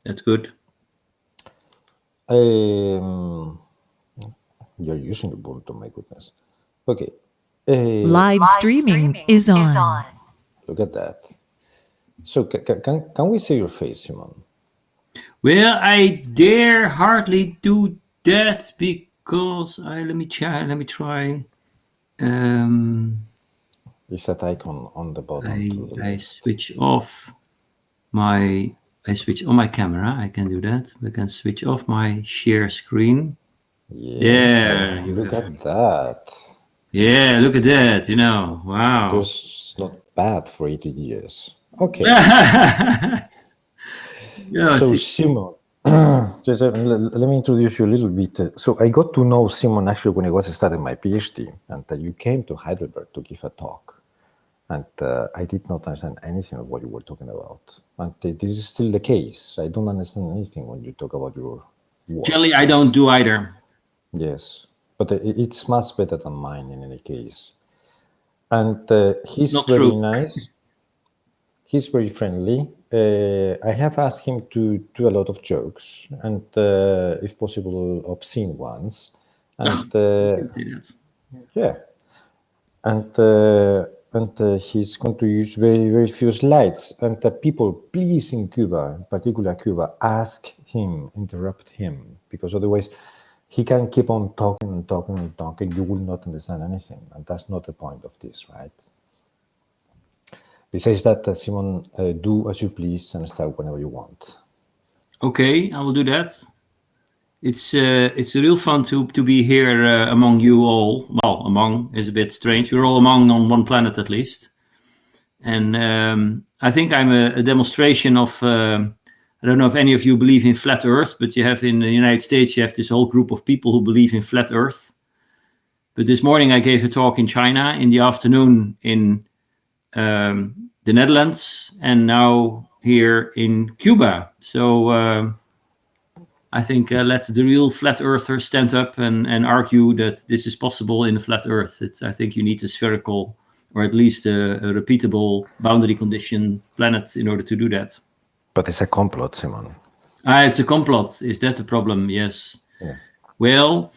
That's good. You're using Ubuntu, my goodness. Okay. Live streaming is on. Look at that. So can we see your face, Simon? Well, I dare hardly do that because let me try. Is that icon on the bottom to the I left? switch off my. I switch on my camera. I can do that. I can switch off my share screen. Yeah. Look at that. Yeah, look at that. Wow. That's not bad for 80 years. Okay. Yeah, So Simon, just let me introduce you a little bit. So I got to know Simon actually when I was studying my PhD, and you came to Heidelberg to give a talk, and I did not understand anything of what you were talking about. And this is still the case. I don't understand anything when you talk about your work. Generally, I don't do either. Yes, but it's much better than mine in any case. And he's Not very true. nice. He's very friendly. I have asked him to do a lot of jokes and, if possible, obscene ones. And See that. yeah, and he's going to use very few slides. And the people, please, in Cuba, in particular Cuba, ask him, interrupt him, because otherwise he can keep on talking and talking and talking. You will not understand anything, and that's not the point of this, right? Besides that, Simon, do as you please and start whenever you want. Okay, I will do that. It's real fun to be here among you all. Well, among is a bit strange. We're all among on one planet at least. And I think I'm a demonstration of, I don't know if any of you believe in flat Earth, but you have in the United States, you have this whole group of people who believe in flat Earth. But this morning I gave a talk in China, in the afternoon in the Netherlands, and now here in Cuba. So I think let the real flat earthers stand up and argue that this is possible in a flat Earth. I think you need a spherical or at least a repeatable boundary condition planet in order to do that. But it's a complot, Simon. It's a complot. Is that the problem? Yes. Yeah. Well,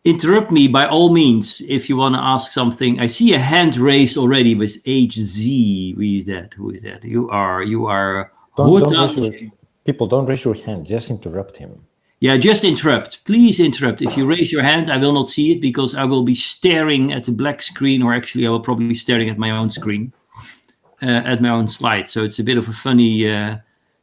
interrupt me by all means if you want to ask something. I see a hand raised already with HZ. Who is that? Who is that? You are. People, don't raise your hand. Just interrupt him. Yeah, just interrupt. Please interrupt. If you raise your hand, I will not see it because I will be staring at the black screen, or actually I will probably be staring at my own screen, at my own slide. So it's a bit of a funny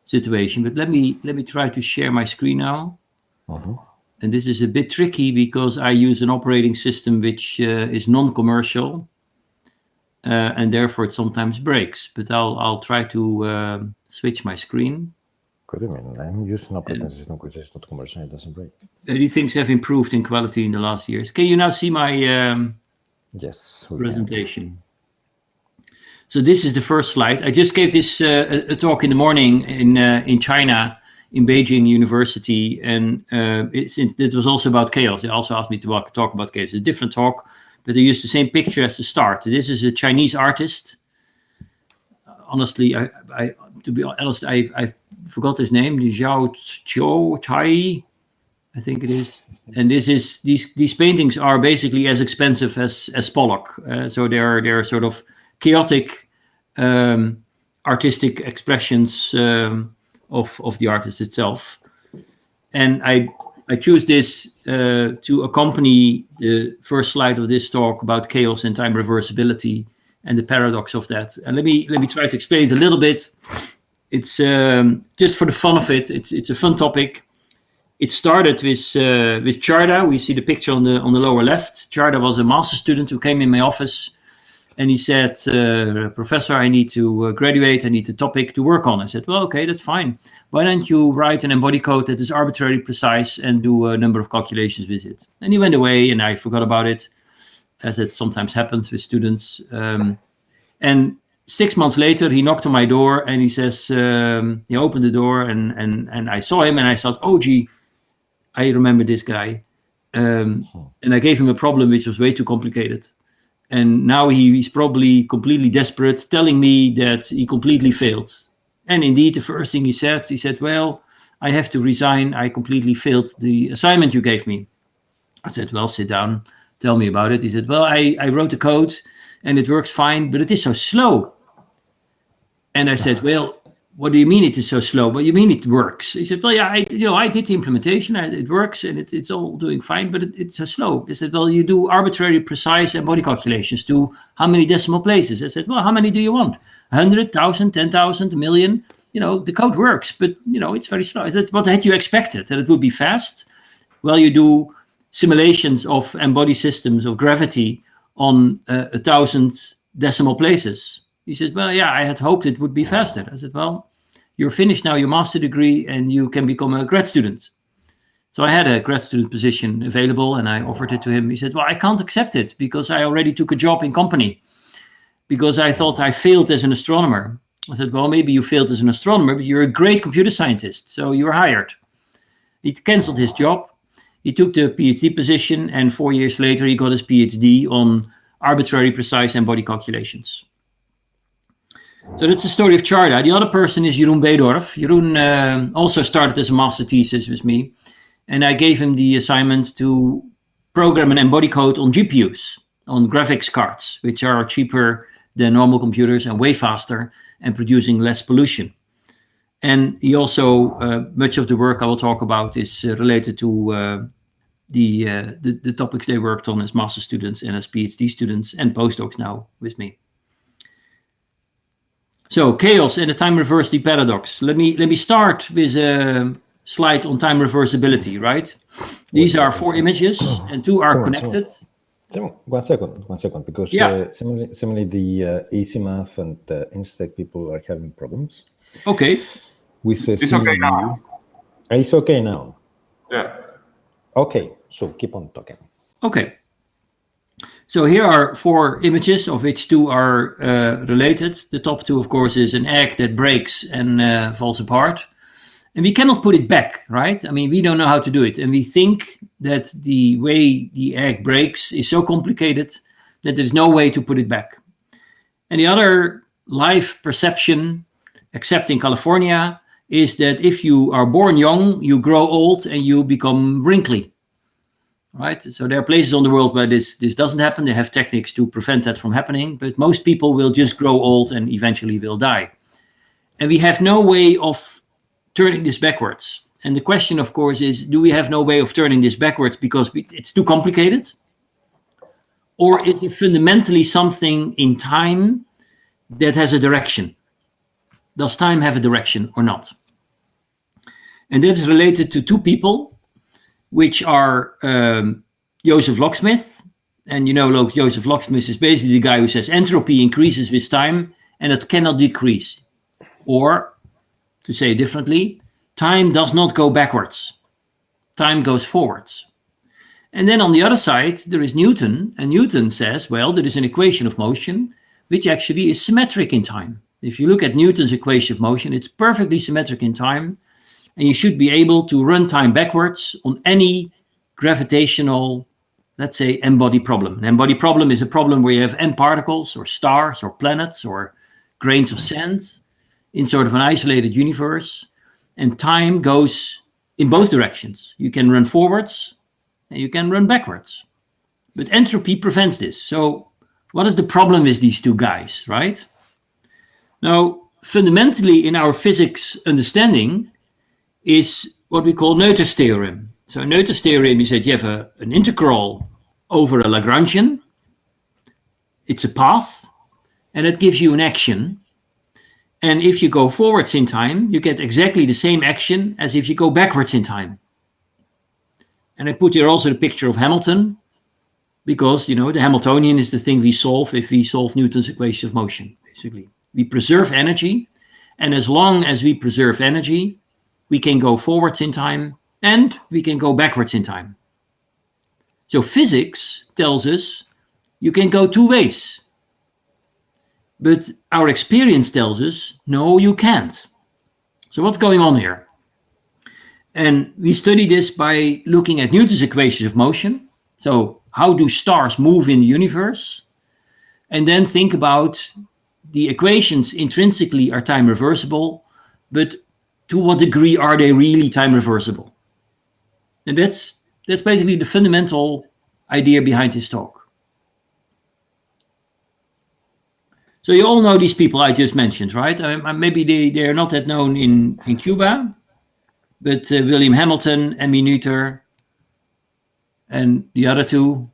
situation. But let me try to share my screen now. And this is a bit tricky because I use an operating system which is non-commercial, and therefore it sometimes breaks. But I'll try to switch my screen. What do you mean? I'm using an operating system which is not commercial. It doesn't break. These things have improved in quality in the last years. Can you now see my yes presentation? So this is the first slide. I just gave this a talk in the morning in China, in Beijing University, and it was also about chaos. They also asked me to talk about chaos. It's a different talk, but they used the same picture as the start. This is a Chinese artist. Honestly, to be honest, I forgot his name. Zhao Chai, I think it is. And these paintings are basically as expensive as Pollock. So they're sort of chaotic artistic expressions of the artist itself. And I choose this to accompany the first slide of this talk about chaos and time reversibility and the paradox of that. And let me try to explain it a little bit. It's just for the fun of it. It's a fun topic. It started with Charda. We see the picture on the lower left. Charda was a master student who came in my office, and he said, "Professor, I need to graduate. I need a topic to work on." I said, "Well, okay, that's fine. Why don't you write an embodied code that is arbitrarily precise and do a number of calculations with it?" And he went away, and I forgot about it, as it sometimes happens with students. And 6 months later, he knocked on my door, and he says, he opened the door, and I saw him, and I thought, "Oh, gee, I remember this guy." And I gave him a problem which was way too complicated. And now he's probably completely desperate, telling me that he completely failed. And indeed, the first thing he said, well, I have to resign. I completely failed the assignment you gave me. I said, well, sit down. Tell me about it. He said, well, I wrote the code and it works fine, but it is so slow. And I said, well, what do you mean it is so slow? Well, you mean it works? He said, well, yeah, I did the implementation. It works and it's all doing fine, but it's so slow. I said, well, you do arbitrary, precise embody calculations to how many decimal places? I said, well, how many do you want? 100, 1,000, 10,000, a million? The code works, but, it's very slow. I said, what had you expected? That it would be fast? Well, you do simulations of embody systems of gravity on 1,000 decimal places. He said, well, yeah, I had hoped it would be faster. I said, well, you're finished now your master degree and you can become a grad student. So I had a grad student position available and I offered it to him. He said, well, I can't accept it because I already took a job in company because I thought I failed as an astronomer. I said, well, maybe you failed as an astronomer, but you're a great computer scientist, so you're hired. He canceled his job. He took the PhD position and 4 years later he got his PhD on arbitrary, precise embody calculations. So that's the story of Charda. The other person is Jeroen Beedorf. Jeroen also started as a master thesis with me. And I gave him the assignment to program an embody code on GPUs, on graphics cards, which are cheaper than normal computers and way faster and producing less pollution. And he also, much of the work I will talk about is related to the topics they worked on as master students and as PhD students and postdocs now with me. So chaos and the time reversibility paradox. Let me start with a slide on time reversibility, right? These are 4 images and 2 are connected. One second, because similarly the EasyMath and Instack people are having problems. Okay. With it's okay now. It's okay now. Yeah. Okay, so keep on talking. Okay. So here are 4 images, of which 2 are related. The top 2, of course, is an egg that breaks and falls apart. And we cannot put it back, right? I mean, we don't know how to do it. And we think that the way the egg breaks is so complicated that there's no way to put it back. And the other life perception, except in California, is that if you are born young, you grow old and you become wrinkly, right? So there are places on the world where this doesn't happen. They have techniques to prevent that from happening, but most people will just grow old and eventually will die. And we have no way of turning this backwards. And the question, of course, is, do we have no way of turning this backwards because it's too complicated? Or is it fundamentally something in time that has a direction? Does time have a direction or not? And that is related to 2 people, which are Joseph Locksmith. And Joseph Locksmith is basically the guy who says entropy increases with time and it cannot decrease. Or, to say it differently, time does not go backwards. Time goes forwards. And then on the other side, there is Newton. And Newton says, well, there is an equation of motion which actually is symmetric in time. If you look at Newton's equation of motion, it's perfectly symmetric in time. And you should be able to run time backwards on any gravitational, let's say, n-body problem. An n-body problem is a problem where you have n particles or stars or planets or grains of sand in sort of an isolated universe. And time goes in both directions. You can run forwards and you can run backwards. But entropy prevents this. So what is the problem with these 2 guys, right? Now, fundamentally in our physics understanding is what we call Noether's theorem. So Noether's theorem is that you have an integral over a Lagrangian. It's a path, and it gives you an action. And if you go forwards in time, you get exactly the same action as if you go backwards in time. And I put here also the picture of Hamilton, because, the Hamiltonian is the thing we solve if we solve Newton's equation of motion, basically. We preserve energy, and as long as we preserve energy, we can go forwards in time and we can go backwards in time. So physics tells us you can go 2 ways. But our experience tells us, no, you can't. So what's going on here? And we study this by looking at Newton's equation of motion. So how do stars move in the universe? And then think about the equations intrinsically are time reversible. but to what degree are they really time reversible? And that's basically the fundamental idea behind this talk. So you all know these people I just mentioned, right? Maybe they are not that known in Cuba, but William Hamilton, Emmy Noether, and the other two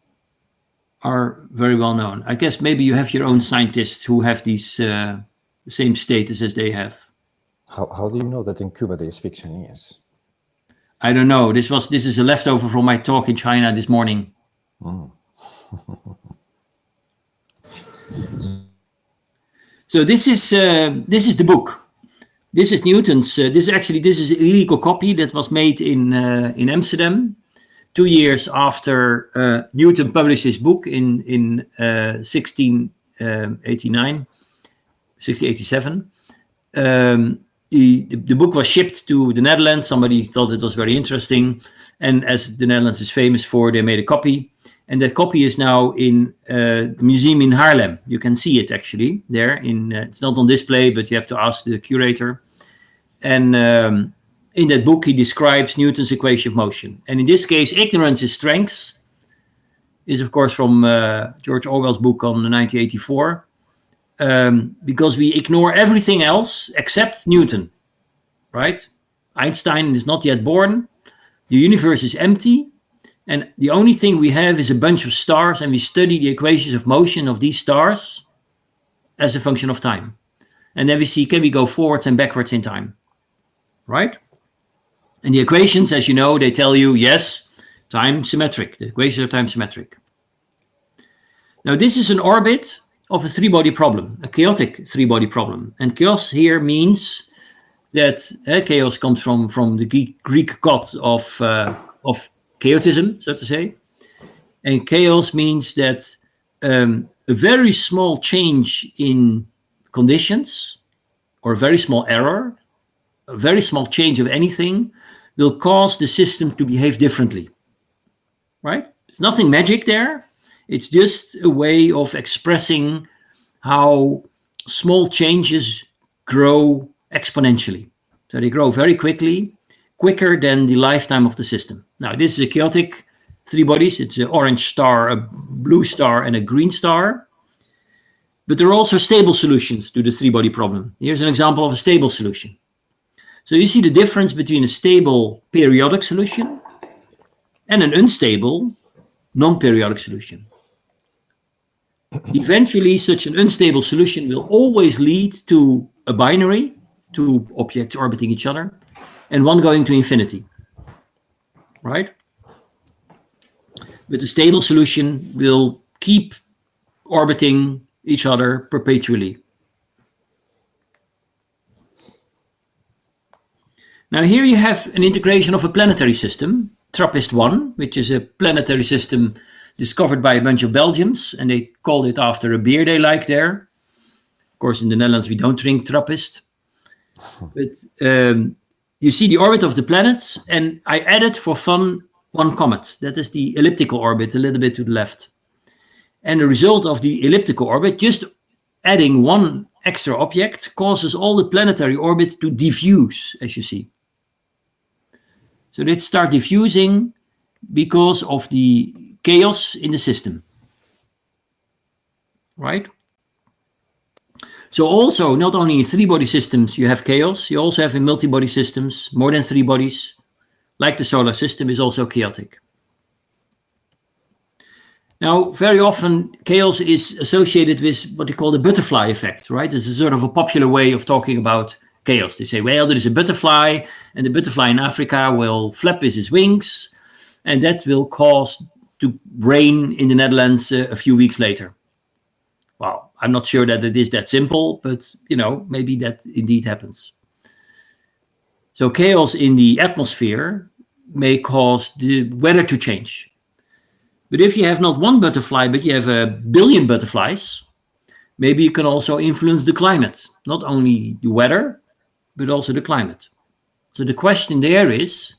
are very well known. I guess maybe you have your own scientists who have these the same status as they have. How do you know that in Cuba they speak Chinese? I don't know. This is a leftover from my talk in China this morning. So this is the book. This is Newton's. This is an illegal copy that was made in Amsterdam, 2 years after Newton published his book in 1687. The book was shipped to the Netherlands. Somebody thought it was very interesting, and as the Netherlands is famous for, they made a copy. And that copy is now in the museum in Haarlem. You can see it actually there. It's not on display, but you have to ask the curator. And in that book, he describes Newton's equation of motion. And in this case, ignorance is strength. Is of course from George Orwell's book on 1984. Because we ignore everything else except Newton, right? Einstein is not yet born. The universe is empty. And the only thing we have is a bunch of stars, and we study the equations of motion of these stars as a function of time. And then we see, can we go forwards and backwards in time, right? And the equations, as you know, they tell you, yes, time symmetric. The equations are time symmetric. Now, this is an orbit of a three-body problem, a chaotic three-body problem. And chaos here means that chaos comes from the Greek god of chaotism, so to say. And chaos means that a very small change in conditions or a very small error, a very small change of anything will cause the system to behave differently, right? There's nothing magic there. It's just a way of expressing how small changes grow exponentially. So they grow very quickly, quicker than the lifetime of the system. Now, this is a chaotic three bodies. It's an orange star, a blue star, and a green star. But there are also stable solutions to the three-body problem. Here's an example of a stable solution. So you see the difference between a stable periodic solution and an unstable non-periodic solution. Eventually, such an unstable solution will always lead to a binary, two objects orbiting each other, and one going to infinity, right? But the stable solution will keep orbiting each other perpetually. Now here you have an integration of a planetary system, TRAPPIST-1, which is a planetary system discovered by a bunch of Belgians, and they called it after a beer they like there. Of course, in the Netherlands, we don't drink TRAPPIST. But you see the orbit of the planets, and I added for fun one comet. That is the elliptical orbit, a little bit to the left. And the result of the elliptical orbit, just adding one extra object, causes all the planetary orbits to diffuse, as you see. So they start diffusing because of the chaos in the system, right? So also, not only in three-body systems you have chaos, you also have in multi-body systems, more than three bodies, like the solar system is also chaotic. Now, very often chaos is associated with what they call the butterfly effect, right? This is sort of a popular way of talking about chaos. They say, well, there is a butterfly, and the butterfly in Africa will flap with his wings, and that will cause to rain in the Netherlands a few weeks later. Well, I'm not sure that it is that simple, but, maybe that indeed happens. So chaos in the atmosphere may cause the weather to change. But if you have not one butterfly, but you have a billion butterflies, maybe you can also influence the climate, not only the weather, but also the climate. So the question there is,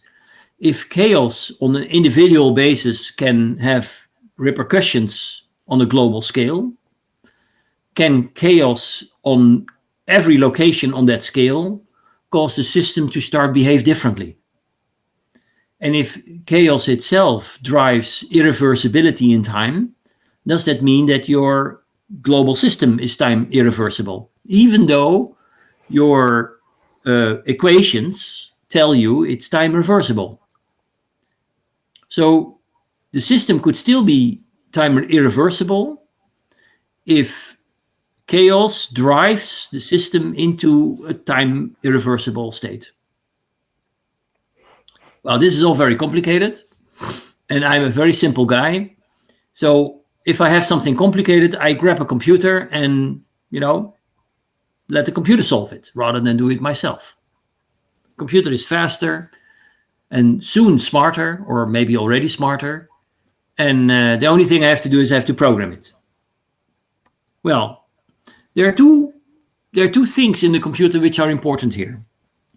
if chaos on an individual basis can have repercussions on a global scale, can chaos on every location on that scale cause the system to start behave differently. And if chaos itself drives irreversibility in time, does that mean that your global system is time irreversible, even though your equations tell you it's time reversible? So the system could still be time irreversible if chaos drives the system into a time irreversible state. Well, this is all very complicated, and I'm a very simple guy. So if I have something complicated, I grab a computer and, let the computer solve it rather than do it myself. Computer is faster and soon smarter, or maybe already smarter. And the only thing I have to do is I have to program it. Well, there are two things in the computer which are important here.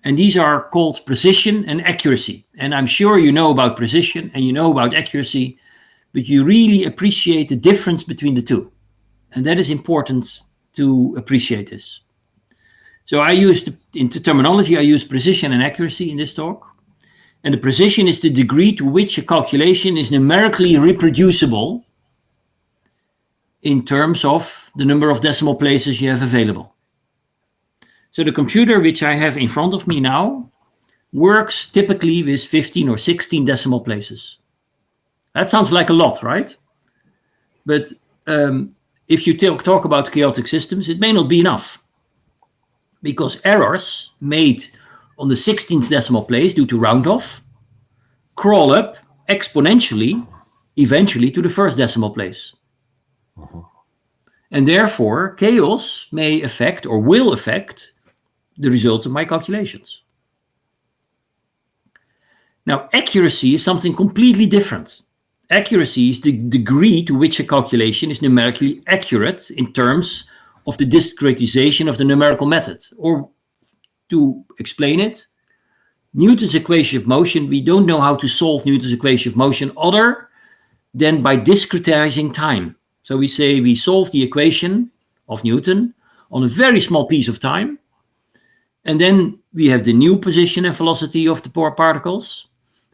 And these are called precision and accuracy. And I'm sure you know about precision and you know about accuracy, but you really appreciate the difference between the two. And that is important to appreciate this. So in the terminology, I use precision and accuracy in this talk. And the precision is the degree to which a calculation is numerically reproducible in terms of the number of decimal places you have available. So the computer which I have in front of me now works typically with 15 or 16 decimal places. That sounds like a lot, right? But if you talk about chaotic systems, it may not be enough, because errors made on the 16th decimal place due to round off crawl up exponentially eventually to the first decimal place. And therefore, chaos may affect or will affect the results of my calculations. Now, accuracy is something completely different. Accuracy is the degree to which a calculation is numerically accurate in terms of the discretization of the numerical method. Or to explain it, Newton's equation of motion, we don't know how to solve Newton's equation of motion other than by discretizing time. So we say we solve the equation of Newton on a very small piece of time, and then we have the new position and velocity of the particles,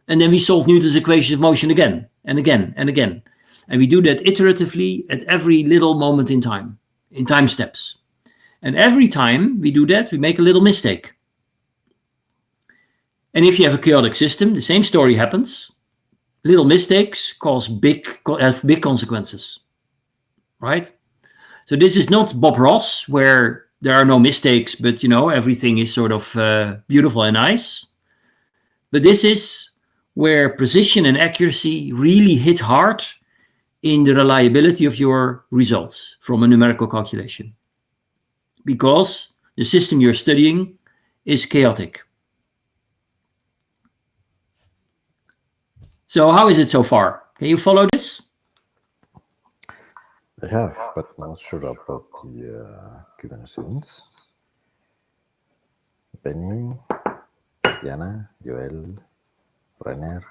and then we solve Newton's equation of motion again and again and again. And we do that iteratively at every little moment in time steps. And every time we do that, we make a little mistake. And if you have a chaotic system, the same story happens. Little mistakes have big consequences, right? So this is not Bob Ross, where there are no mistakes, but everything is sort of beautiful and nice. But this is where precision and accuracy really hit hard in the reliability of your results from a numerical calculation, because the system you're studying is chaotic. So how is it so far? Can you follow this? I have, but not sure about the Cuban students. Benny, Diana, Joel, Renner.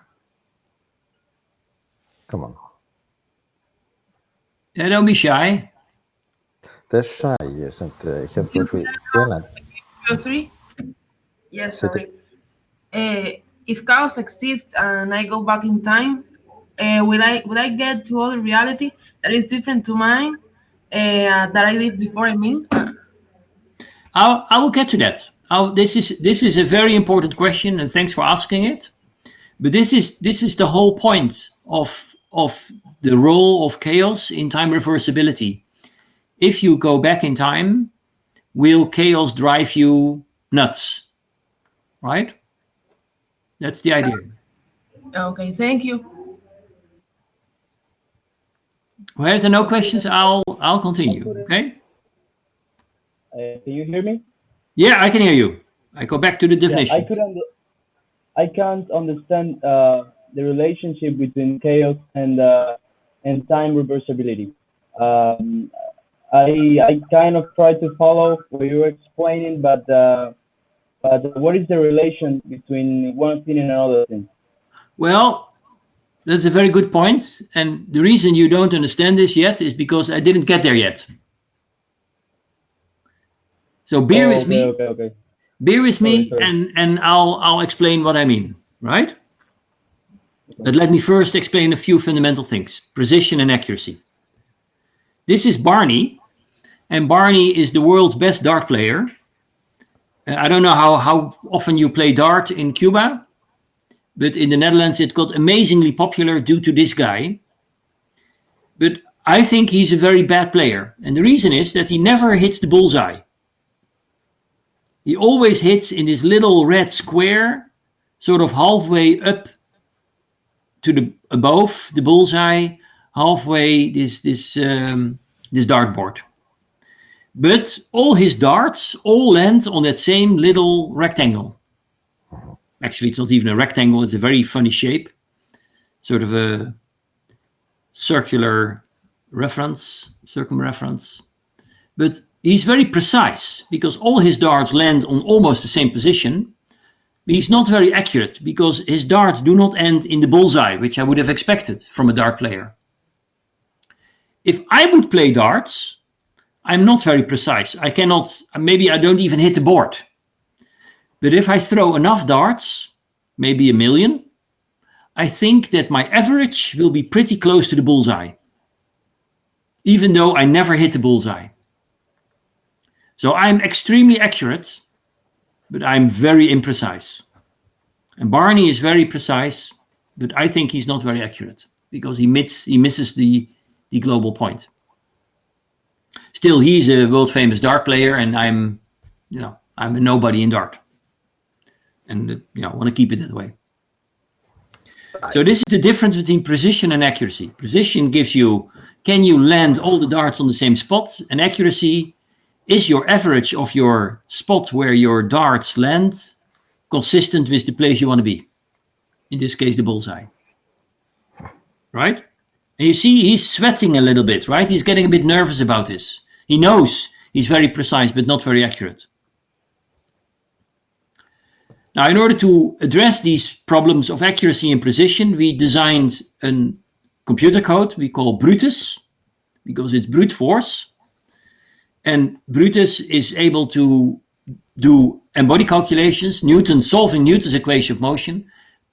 Come on. Yeah, don't be shy. They're shy, yes, and I have to agree. Diana. Three? Yes, sorry. If chaos exists and I go back in time, will I get to other reality that is different to mine that I did before? I will get to that. This is a very important question, and thanks for asking it. But this is the whole point of the role of chaos in time reversibility. If you go back in time, will chaos drive you nuts? Right? That's the idea. Okay, thank you. Well, if there are no questions, I'll continue. Okay. Can you hear me? Yeah, I can hear you. I go back to the definition. I can't understand the relationship between chaos and time reversibility. I kind of try to follow what you were explaining, but what is the relation between one thing and another thing? Well, that's a very good point. And the reason you don't understand this yet is because I didn't get there yet. So bear with me. Okay. Bear with me, Sorry. and I'll explain what I mean, right? But let me first explain a few fundamental things. Precision and accuracy. This is Barney, and Barney is the world's best dart player. I don't know how often you play dart in Cuba, but in the Netherlands it got amazingly popular due to this guy. But I think he's a very bad player. And the reason is that he never hits the bullseye. He always hits in this little red square, sort of halfway up to the above the bullseye, halfway this dartboard. But all his darts all land on that same little rectangle. Actually, it's not even a rectangle, it's a very funny shape. Sort of a circumreference. But he's very precise because all his darts land on almost the same position. But he's not very accurate because his darts do not end in the bullseye, which I would have expected from a dart player. If I would play darts, I'm not very precise. Maybe I don't even hit the board. But if I throw enough darts, maybe 1 million, I think that my average will be pretty close to the bullseye, even though I never hit the bullseye. So I'm extremely accurate, but I'm very imprecise. And Barney is very precise, but I think he's not very accurate because he misses the global point. Still, he's a world famous dart player, and I'm a nobody in dart. And I want to keep it that way. So this is the difference between precision and accuracy. Precision gives you, can you land all the darts on the same spot? And accuracy is your average of your spot where your darts land consistent with the place you want to be. In this case, the bullseye. Right? And you see, he's sweating a little bit, right? He's getting a bit nervous about this. He knows he's very precise, but not very accurate. Now, in order to address these problems of accuracy and precision, we designed a computer code we call Brutus, because it's brute force. And Brutus is able to do n-body calculations, solving Newton's equation of motion,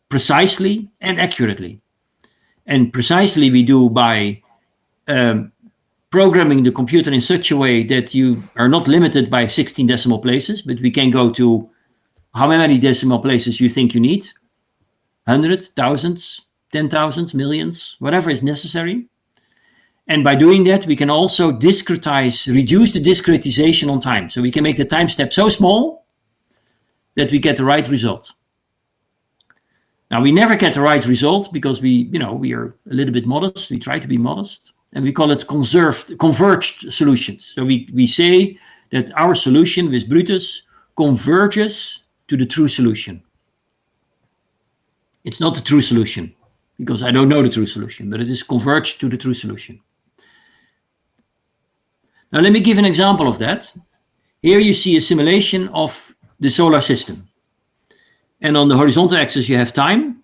precisely and accurately. And precisely we do by programming the computer in such a way that you are not limited by 16 decimal places, but we can go to how many decimal places you think you need. 100, thousands, 10,000, millions, whatever is necessary. And by doing that, we can also reduce the discretization on time. So we can make the time step so small that we get the right result. Now, we never get the right result because we are a little bit modest. We try to be modest. And we call it converged solutions. So we say that our solution with Brutus converges to the true solution. It's not the true solution because I don't know the true solution, but it is converged to the true solution. Now, let me give an example of that. Here you see a simulation of the solar system. And on the horizontal axis, you have time.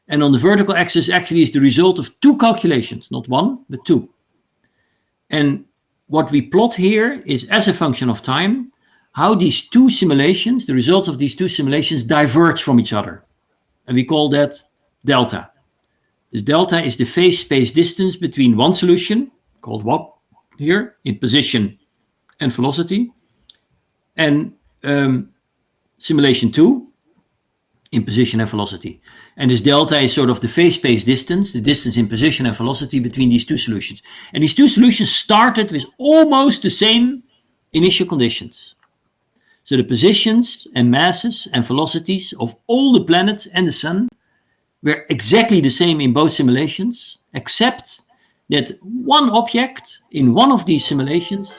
And on the vertical axis, actually, is the result of 2 calculations, not 1, but 2. And what we plot here is, as a function of time, how these 2 simulations, the results of these 2 simulations, diverge from each other. And we call that delta. This delta is the phase space distance between one solution, called WAP here, in position and velocity, and simulation 2 in position and velocity. And this delta is sort of the phase space distance, the distance in position and velocity between these 2 solutions. And these 2 solutions started with almost the same initial conditions. So the positions and masses and velocities of all the planets and the sun were exactly the same in both simulations, except that one object in one of these simulations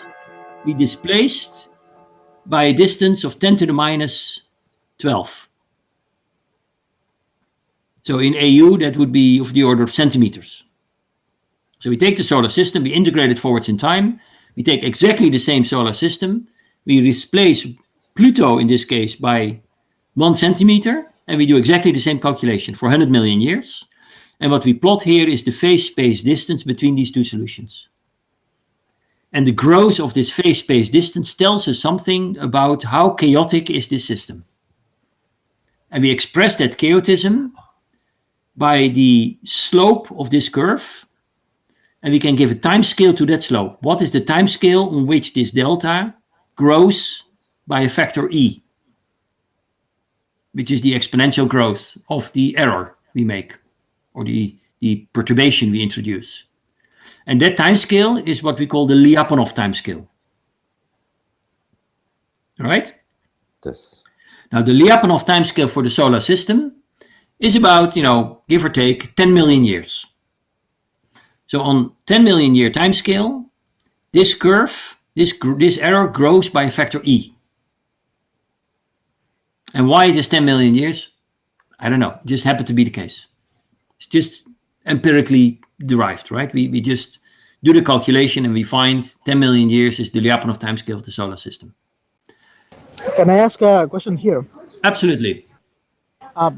we displaced by a distance of 10 to the minus 12. So in AU, that would be of the order of centimeters. So we take the solar system, we integrate it forwards in time, we take exactly the same solar system, we displace Pluto in this case by 1 centimeter, and we do exactly the same calculation for 100 million years. And what we plot here is the phase space distance between these 2 solutions. And the growth of this phase-space distance tells us something about how chaotic is this system. And we express that chaotism by the slope of this curve. And we can give a time scale to that slope. What is the time scale on which this delta grows by a factor e, which is the exponential growth of the error we make, or the perturbation we introduce. And that time scale is what we call the Lyapunov time scale. All right? Yes. Now, the Lyapunov time scale for the solar system is about, give or take 10 million years. So on 10 million year time scale, this curve, this error grows by a factor e. And why it is 10 million years? I don't know. It just happened to be the case. It's just empirically derived, right? We just do the calculation and we find 10 million years is the Lyapunov timescale of the solar system. Can I ask a question here? Absolutely.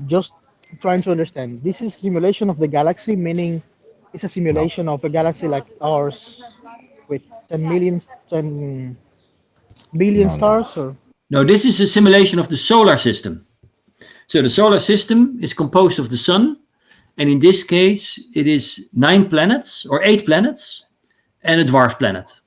Just trying to understand. This is simulation of the galaxy, meaning it's a simulation of a galaxy like ours with 10 billion stars, or? No, this is a simulation of the solar system. So the solar system is composed of the sun, and in this case, it is 9 planets or 8 planets and a dwarf planet.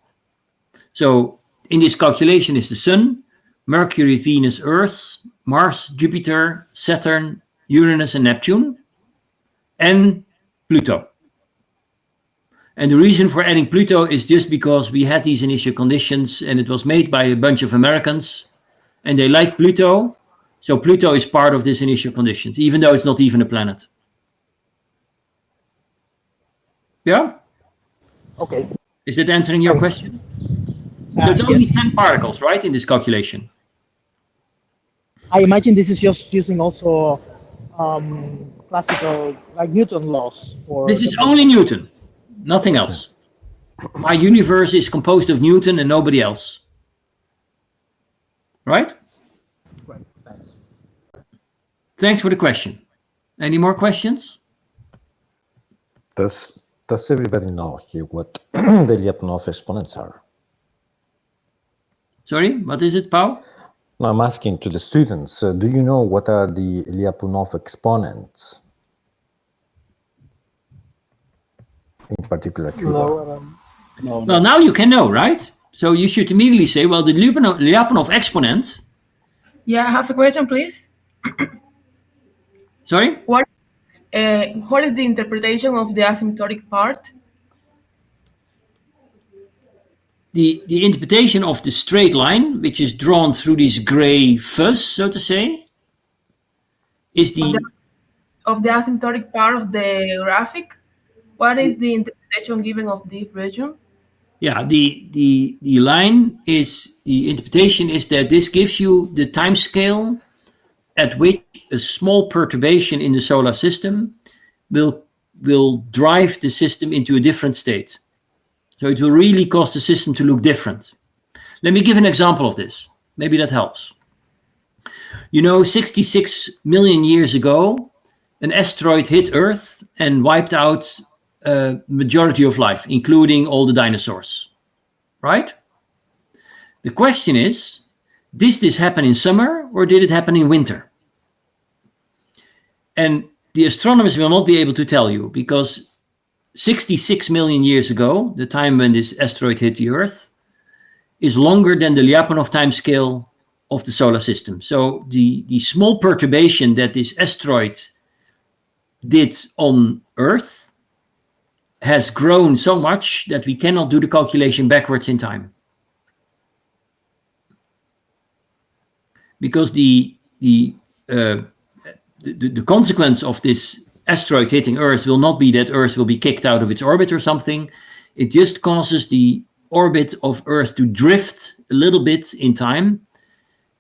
So in this calculation is the sun, Mercury, Venus, Earth, Mars, Jupiter, Saturn, Uranus, and Neptune, and Pluto. And the reason for adding Pluto is just because we had these initial conditions and it was made by a bunch of Americans and they like Pluto. So Pluto is part of this initial conditions, even though it's not even a planet. Yeah? Okay. Is that answering your question? So it's only 10 particles, right, in this calculation? I imagine this is just using also classical, like Newton laws. This is only Newton, nothing else. My universe is composed of Newton and nobody else. Right? Right, thanks. Thanks for the question. Any more questions? Does everybody know here what the Lyapunov exponents are? Sorry, what is it, Paul? No, I'm asking to the students, do you know what are the Lyapunov exponents? In particular, Cuba. No. Well, now you can know, right? So you should immediately say, well, the Lyapunov exponent. Yeah, I have a question, please. Sorry? What is the interpretation of the asymptotic part? The interpretation of the straight line, which is drawn through this gray fuzz, so to say, is of the asymptotic part of the graphic. What is the interpretation given of this region? Yeah, the line is, the interpretation is that this gives you the time scale at which a small perturbation in the solar system will drive the system into a different state. So it will really cause the system to look different. Let me give an example of this. Maybe that helps. 66 million years ago, an asteroid hit Earth and wiped out a majority of life, including all the dinosaurs, right? The question is, did this happen in summer or did it happen in winter? And the astronomers will not be able to tell you because 66 million years ago, the time when this asteroid hit the Earth, is longer than the Lyapunov timescale of the solar system. So the small perturbation that this asteroid did on Earth has grown so much that we cannot do the calculation backwards in time. Because the consequence of this asteroid hitting Earth will not be that Earth will be kicked out of its orbit or something. It just causes the orbit of Earth to drift a little bit in time.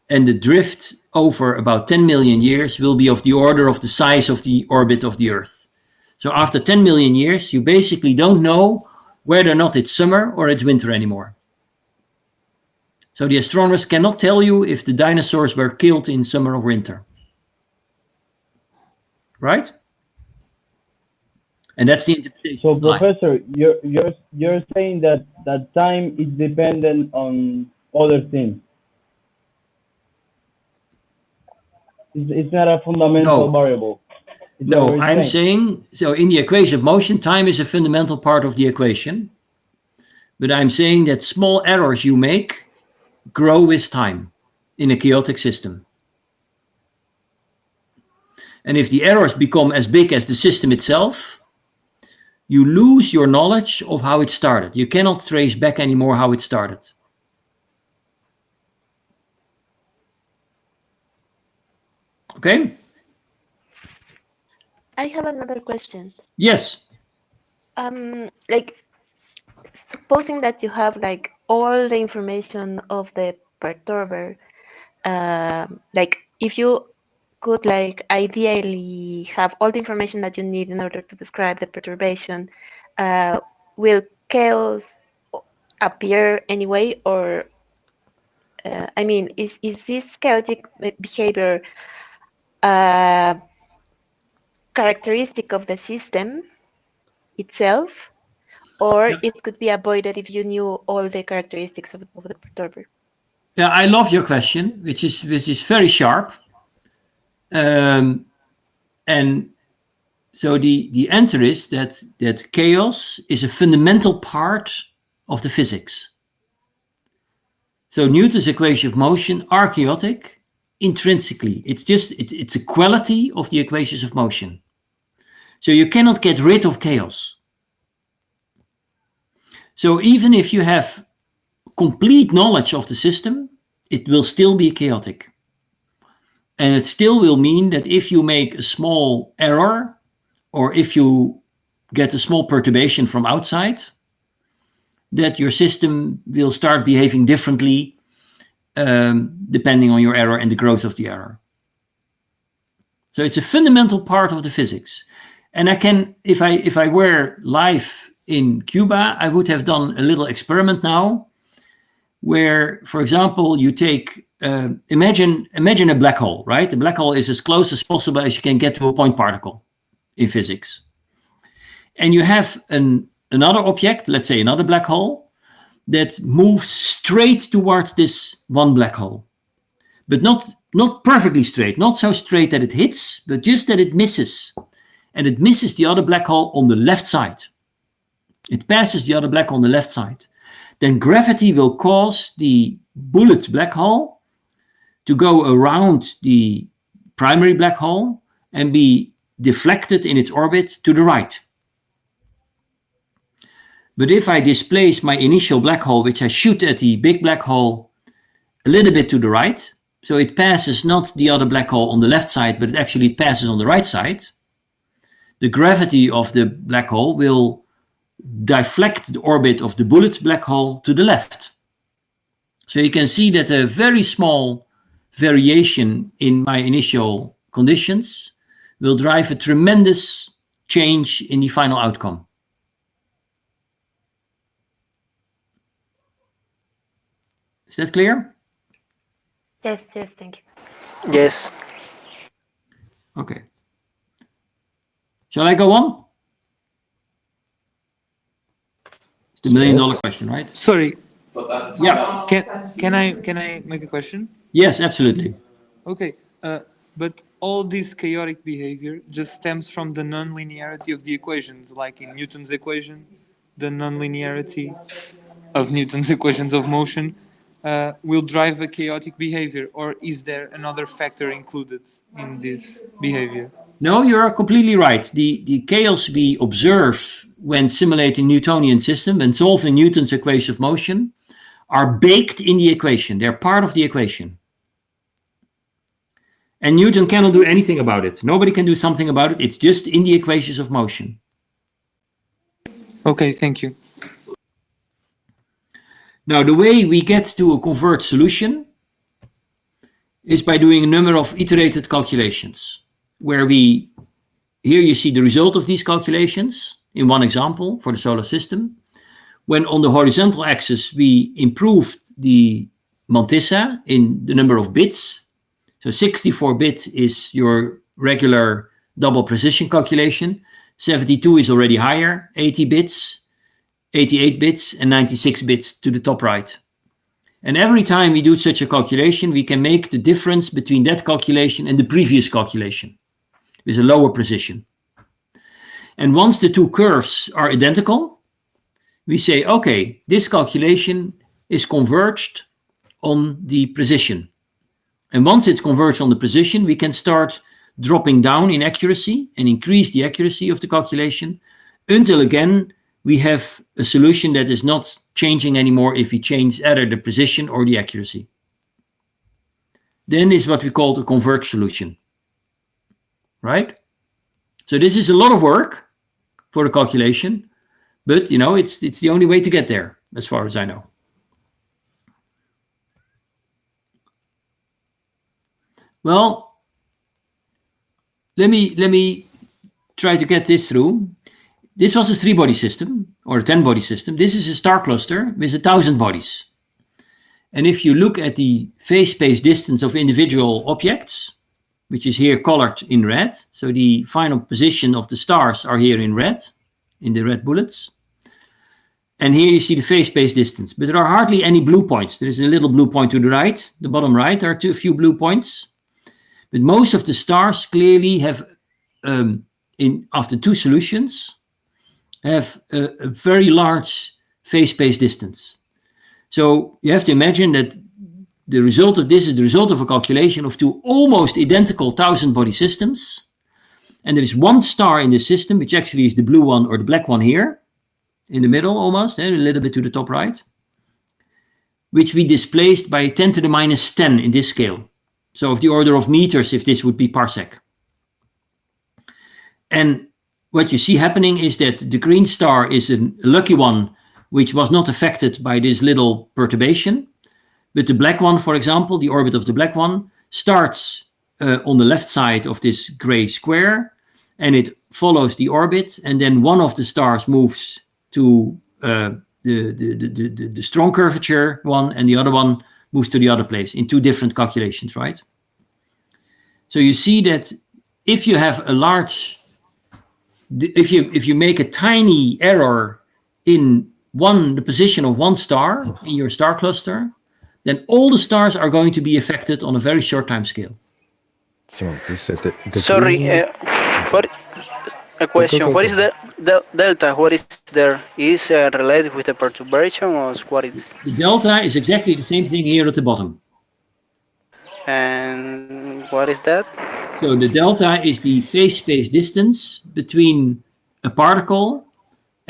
And the drift over about 10 million years will be of the order of the size of the orbit of the Earth. So after 10 million years, you basically don't know whether or not it's summer or it's winter anymore. So the astronomers cannot tell you if the dinosaurs were killed in summer or winter. Right? And that's the interpretation. So, of life. Professor, you're saying that time is dependent on other things. It's not a fundamental variable. No, I'm saying, so in the equation of motion, time is a fundamental part of the equation. But I'm saying that small errors you make grow with time in a chaotic system. And if the errors become as big as the system itself, you lose your knowledge of how it started. You cannot trace back anymore how it started. Okay? I have another question. Yes. Like, supposing that you have like all the information of the perturber, like if you could like ideally have all the information that you need in order to describe the perturbation, will chaos appear anyway, or I mean, is this chaotic behavior characteristic of the system itself, or it could be avoided if you knew all the characteristics of the perturber? Yeah, I love your question, which is very sharp. And so the answer is that chaos is a fundamental part of the physics. So Newton's equation of motion are chaotic intrinsically. It's a quality of the equations of motion. So you cannot get rid of chaos. So even if you have complete knowledge of the system, it will still be chaotic. And it still will mean that if you make a small error, or if you get a small perturbation from outside, that your system will start behaving differently depending on your error and the growth of the error. So it's a fundamental part of the physics. And I can, if I were live in Cuba, I would have done a little experiment now, where, for example, you take, imagine a black hole, right? The black hole is as close as possible as you can get to a point particle in physics. And you have another object, let's say another black hole, that moves straight towards this one black hole. But not perfectly straight, not so straight that it hits, but just that it misses. And it misses the other black hole on the left side. It passes the other black hole on the left side. Then gravity will cause the bullet black hole to go around the primary black hole and be deflected in its orbit to the right. But if I displace my initial black hole, which I shoot at the big black hole a little bit to the right, so it passes not the other black hole on the left side, but it actually passes on the right side, the gravity of the black hole will deflect the orbit of the bullet black hole to the left. So you can see that a very small variation in my initial conditions will drive a tremendous change in the final outcome. Is that clear? Yes, thank you. Yes. Okay. Shall I go on? It's the $1 million question, right? Sorry. Yeah. Can I make a question? Yes, absolutely. Okay. But all this chaotic behavior just stems from the nonlinearity of the equations, like in Newton's equation, the nonlinearity of Newton's equations of motion will drive a chaotic behavior, or is there another factor included in this behavior? No, you're completely right. The chaos we observe when simulating Newtonian system and solving Newton's equation of motion are baked in the equation. They're part of the equation. And Newton cannot do anything about it. Nobody can do something about it. It's just in the equations of motion. Okay, thank you. Now, the way we get to a converged solution is by doing a number of iterated calculations, where here you see the result of these calculations in one example for the solar system. When on the horizontal axis, we improved the mantissa in the number of bits. So 64 bits is your regular double precision calculation. 72 is already higher, 80 bits, 88 bits, and 96 bits to the top right. And every time we do such a calculation, we can make the difference between that calculation and the previous calculation with a lower precision. And once the two curves are identical, we say, okay, this calculation is converged on the precision. And once it's converged on the precision, we can start dropping down in accuracy and increase the accuracy of the calculation until again we have a solution that is not changing anymore if we change either the precision or the accuracy. Then is what we call a converged solution, right? So this is a lot of work for the calculation, but you know, it's the only way to get there, as far as I know. Well, let me try to get this through. This was a 3-body system or a 10-body system. This is a star cluster with 1,000 bodies. And if you look at the phase space distance of individual objects, which is here colored in red, so the final position of the stars are here in red, in the red bullets. And here you see the phase space distance, but there are hardly any blue points. There is a little blue point to the right, the bottom right, there are a few blue points. But most of the stars clearly have, after 2 solutions, have a very large phase space distance. So you have to imagine that the result of this is the result of a calculation of 2 almost identical 1,000-body systems. And there is one star in the system, which actually is the blue one or the black one here, in the middle almost, a little bit to the top right, which we displaced by 10 to the minus 10 in this scale. So of the order of meters, if this would be parsec. And what you see happening is that the green star is a lucky one, which was not affected by this little perturbation. But the black one, for example, the orbit of the black one, starts on the left side of this gray square, and it follows the orbit, and then one of the stars moves to the strong curvature one, and the other one moves to the other place in 2 different calculations, right? So you see that if you have a large, if you make a tiny error in the position of one star in your star cluster, then all the stars are going to be affected on a very short time scale. So this, Sorry, what a question. What is the delta? What is there? Is related with the perturbation, or what is? The delta is exactly the same thing here at the bottom. And what is that? So the delta is the phase space distance between a particle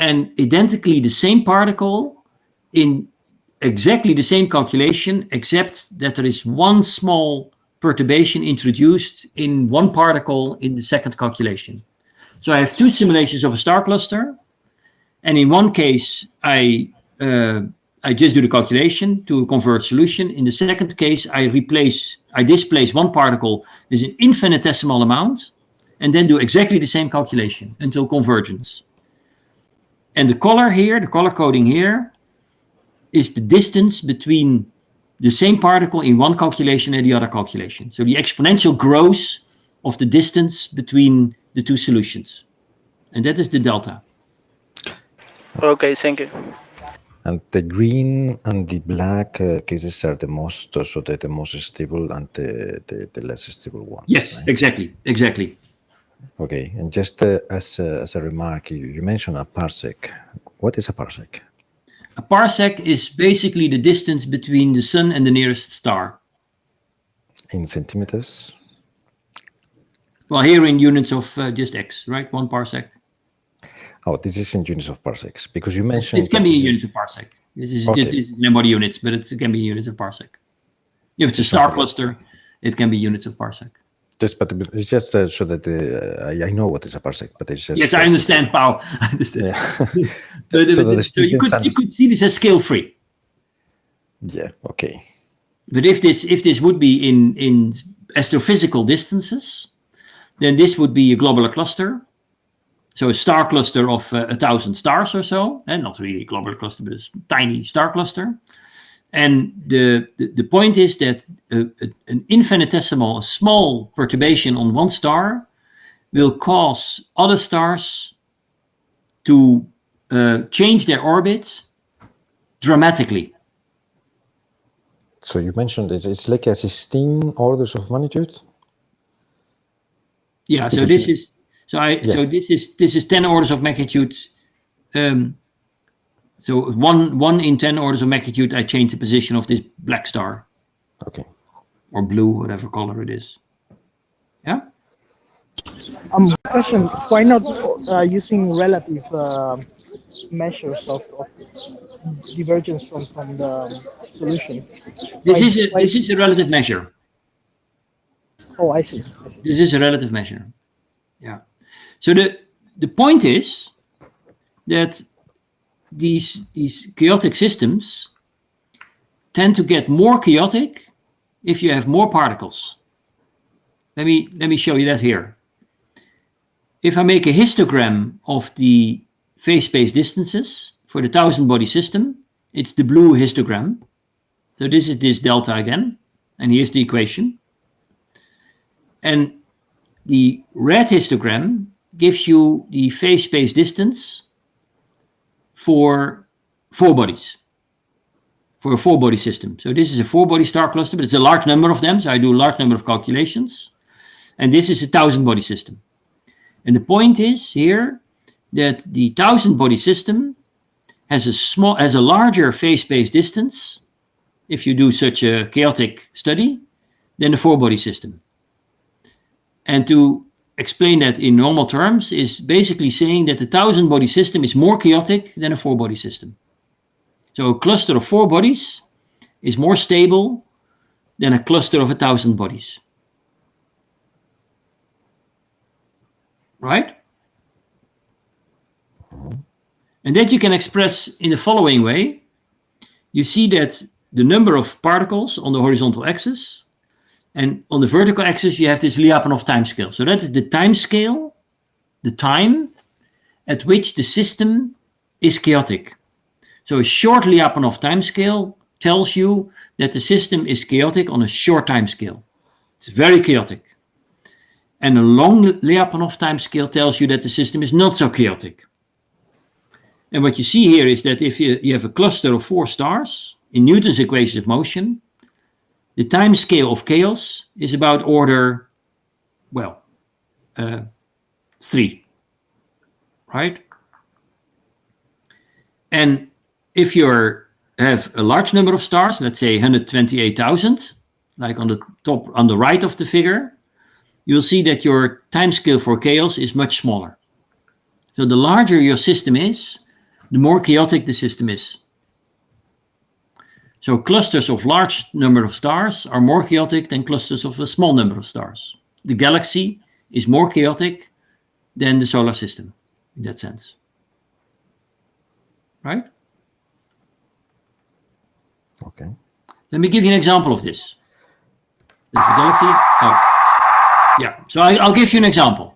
and identically the same particle in exactly the same calculation, except that there is one small perturbation introduced in one particle in the second calculation. So I have 2 simulations of a star cluster, and in one case I just do the calculation to a converged solution. In the second case, I displace one particle with an infinitesimal amount, and then do exactly the same calculation until convergence. And the color here, the color coding here, is the distance between the same particle in one calculation and the other calculation. So the exponential growth of the distance between the 2 solutions. And that is the delta. Okay, thank you. And the green and the black cases are the most, so the most stable and the less stable ones. Yes, right? Exactly. Okay, and just as a remark, you mentioned a parsec. What is a parsec? A parsec is basically the distance between the sun and the nearest star. In centimeters? Well, here in units of just x, right? 1 parsec. Oh, this is in units of parsecs, because you mentioned... It can be in units of parsec. This is okay. just in-body units, but it can be units of parsec. If it's a star cluster, it can be units of parsec. Just, but it's just so that I know what is a parsec, but it's just... Yes, I understand, Pau. I understand. Yeah. So you could see this as scale-free. Yeah, okay. But if this would be in astrophysical distances, then this would be a globular cluster. So a star cluster of 1,000 stars or so, and not really a globular cluster, but a tiny star cluster. And the point is that an infinitesimal, a small perturbation on one star will cause other stars to change their orbits dramatically. So you mentioned it's like a 16 orders of magnitude. Yeah. So this is so this is 10 orders of magnitude. So one in 10 orders of magnitude, I change the position of this black star. Okay. Or blue, whatever color it is. Yeah. Question: why not using relative measures of divergence from the solution? This is a relative measure. Oh, I see. This is a relative measure. Yeah. So the point is that these chaotic systems tend to get more chaotic if you have more particles. Let me show you that here. If I make a histogram of the phase space distances for the 1000 body system, it's the blue histogram. So this is this delta again, and here's the equation. And the red histogram gives you the phase space distance for 4 bodies, for a 4-body system. So this is a 4-body star cluster, but it's a large number of them, so I do a large number of calculations. And this is a 1000-body system. And the point is here that the 1000-body system has a larger phase space distance, if you do such a chaotic study, than the 4-body system. And to explain that in normal terms is basically saying that the 1000-body system is more chaotic than a 4-body system. So a cluster of 4 bodies is more stable than a cluster of 1000 bodies. Right? And that you can express in the following way. You see that the number of particles on the horizontal axis, and on the vertical axis, you have this Lyapunov time scale. So that is the time scale, the time at which the system is chaotic. So a short Lyapunov time scale tells you that the system is chaotic on a short time scale. It's very chaotic. And a long Lyapunov time scale tells you that the system is not so chaotic. And what you see here is that if you have a cluster of 4 stars in Newton's equation of motion, the time scale of chaos is about order, 3, right? And if you have a large number of stars, let's say 128,000, like on the top, on the right of the figure, you'll see that your time scale for chaos is much smaller. So the larger your system is, the more chaotic the system is. So clusters of large number of stars are more chaotic than clusters of a small number of stars. The galaxy is more chaotic than the solar system in that sense. Right? Okay. Let me give you an example of this. There's a galaxy. Oh, yeah. So I'll give you an example.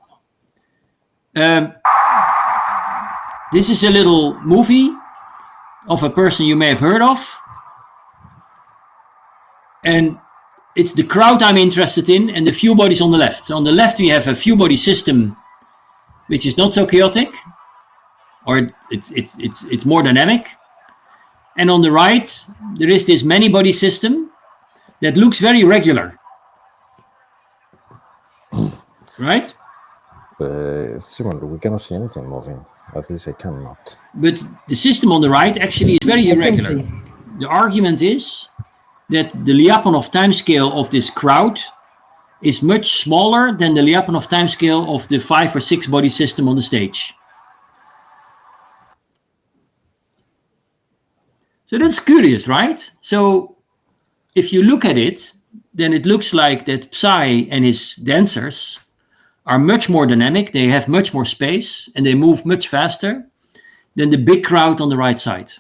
This is a little movie of a person you may have heard of. And it's the crowd I'm interested in and the few bodies on the left. So on the left, we have a few body system, which is not so chaotic, or it's more dynamic. And on the right, there is this many body system that looks very regular. Right? Simon, we cannot see anything moving. At least I cannot. But the system on the right actually is very irregular. The argument is that the Lyapunov timescale of this crowd is much smaller than the Lyapunov timescale of the 5 or 6 body system on the stage. So that's curious, right? So if you look at it, then it looks like that Psi and his dancers are much more dynamic, they have much more space, and they move much faster than the big crowd on the right side.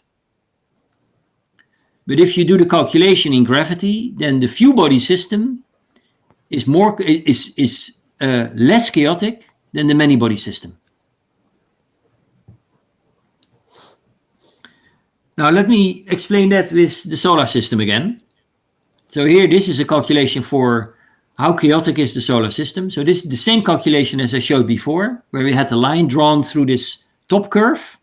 But if you do the calculation in gravity, then the few body system is less chaotic than the many body system. Now let me explain that with the solar system again. So here, this is a calculation for how chaotic is the solar system. So this is the same calculation as I showed before, where we had the line drawn through this top curve.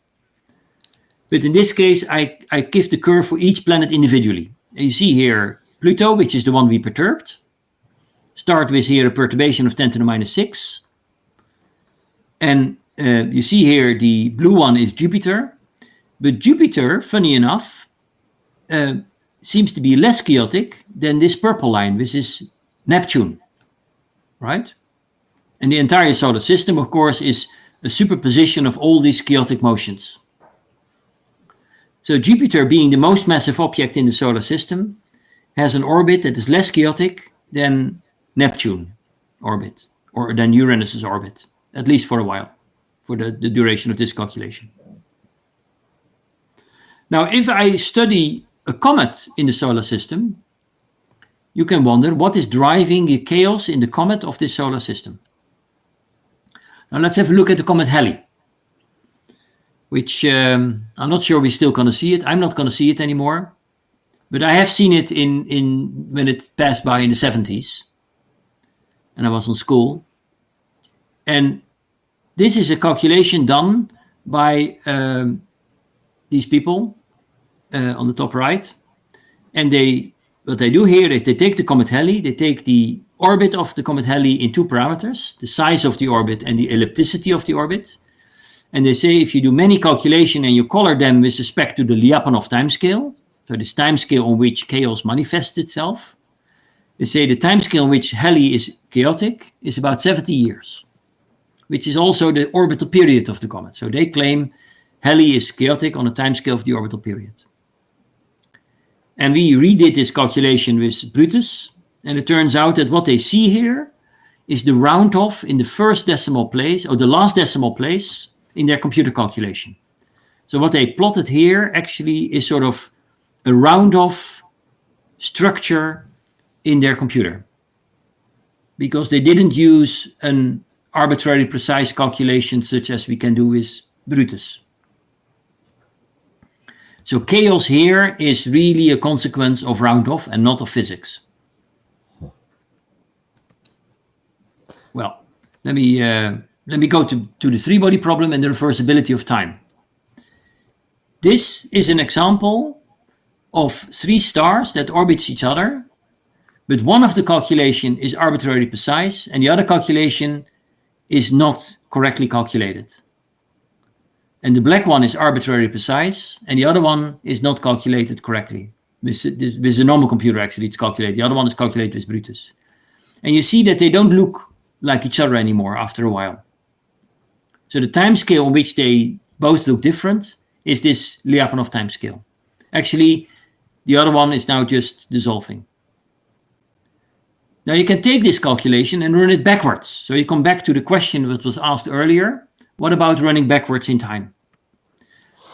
But in this case, I give the curve for each planet individually. And you see here Pluto, which is the one we perturbed. Start with here a perturbation of 10 to the minus 6. And you see here the blue one is Jupiter. But Jupiter, funny enough, seems to be less chaotic than this purple line, which is Neptune, right? And the entire solar system, of course, is a superposition of all these chaotic motions. So Jupiter, being the most massive object in the solar system, has an orbit that is less chaotic than Neptune orbit, or than Uranus's orbit, at least for a while, for the duration of this calculation. Now, if I study a comet in the solar system, you can wonder what is driving the chaos in the comet of this solar system. Now let's have a look at the comet Halley, which I'm not sure we're still going to see it. I'm not going to see it anymore, but I have seen it in when it passed by in the 70s, and I was in school. And this is a calculation done by these people on the top right, and what they do here is they take the comet Halley, they take the orbit of the comet Halley in two parameters, the size of the orbit and the ellipticity of the orbit. And they say if you do many calculations and you color them with respect to the Lyapunov timescale, so this timescale on which chaos manifests itself, they say the timescale on which Halley is chaotic is about 70 years, which is also the orbital period of the comet. So they claim Halley is chaotic on a timescale of the orbital period. And we redid this calculation with Brutus, and it turns out that what they see here is the round off in the first decimal place, or the last decimal place in their computer calculation. So what they plotted here actually is sort of a round off structure in their computer, because they didn't use an arbitrary precise calculation such as we can do with Brutus. So chaos here is really a consequence of round off and not of physics. Well, let me go to the three-body problem and the reversibility of time. This is an example of three stars that orbit each other, but one of the calculation is arbitrarily precise and the other calculation is not correctly calculated. And the black one is arbitrarily precise and the other one is not calculated correctly. With a normal computer, actually, it's calculated. The other one is calculated with Brutus. And you see that they don't look like each other anymore after a while. So the time scale on which they both look different is this Lyapunov time scale. Actually, the other one is now just dissolving. Now you can take this calculation and run it backwards. So you come back to the question that was asked earlier. What about running backwards in time?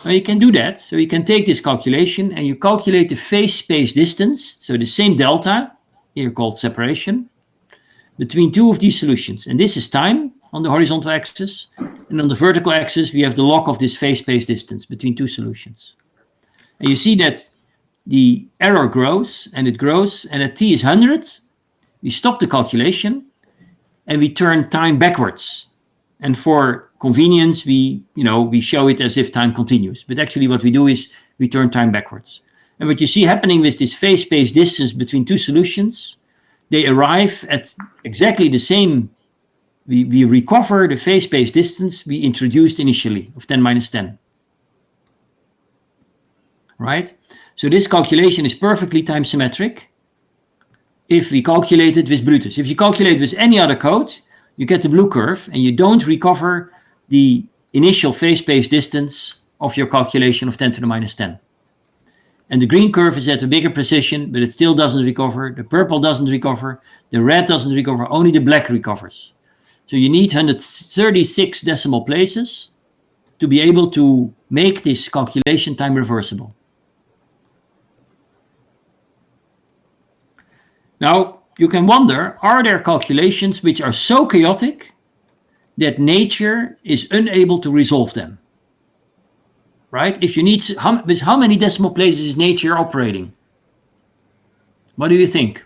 Now you can do that. So you can take this calculation and you calculate the phase space distance. So the same delta, here called separation, between two of these solutions. And this is time on the horizontal axis. And on the vertical axis, we have the log of this phase space distance between two solutions. And you see that the error grows and it grows, and at t is 100, we stop the calculation and we turn time backwards. And for convenience, we show it as if time continues. But actually what we do is we turn time backwards. And what you see happening with this phase space distance between two solutions, they arrive at exactly the same. We recover the phase space distance we introduced initially of 10 minus 10. Right? So this calculation is perfectly time symmetric if we calculate it with Brutus. If you calculate with any other code, you get the blue curve and you don't recover the initial phase space distance of your calculation of 10 to the minus 10. And the green curve is at a bigger precision, but it still doesn't recover. The purple doesn't recover. The red doesn't recover. Only the black recovers. So you need 136 decimal places to be able to make this calculation time reversible. Now, you can wonder, are there calculations which are so chaotic that nature is unable to resolve them? Right? If you need, with how many decimal places is nature operating? What do you think?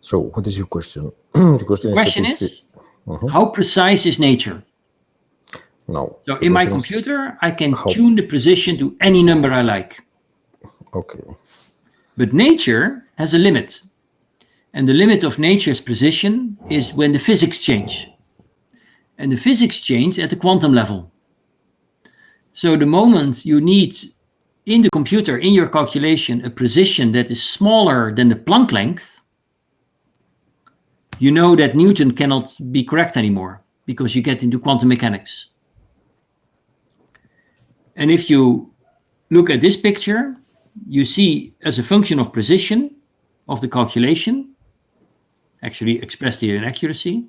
So what is your question? The question is how precise is nature? No. So in my computer, I can tune the precision to any number I like. Okay. But nature has a limit. And the limit of nature's precision is when the physics change. And the physics change at the quantum level. So the moment you need in the computer, in your calculation, a precision that is smaller than the Planck length, you know that Newton cannot be correct anymore because you get into quantum mechanics. And if you look at this picture, you see as a function of precision of the calculation, actually expressed here in accuracy,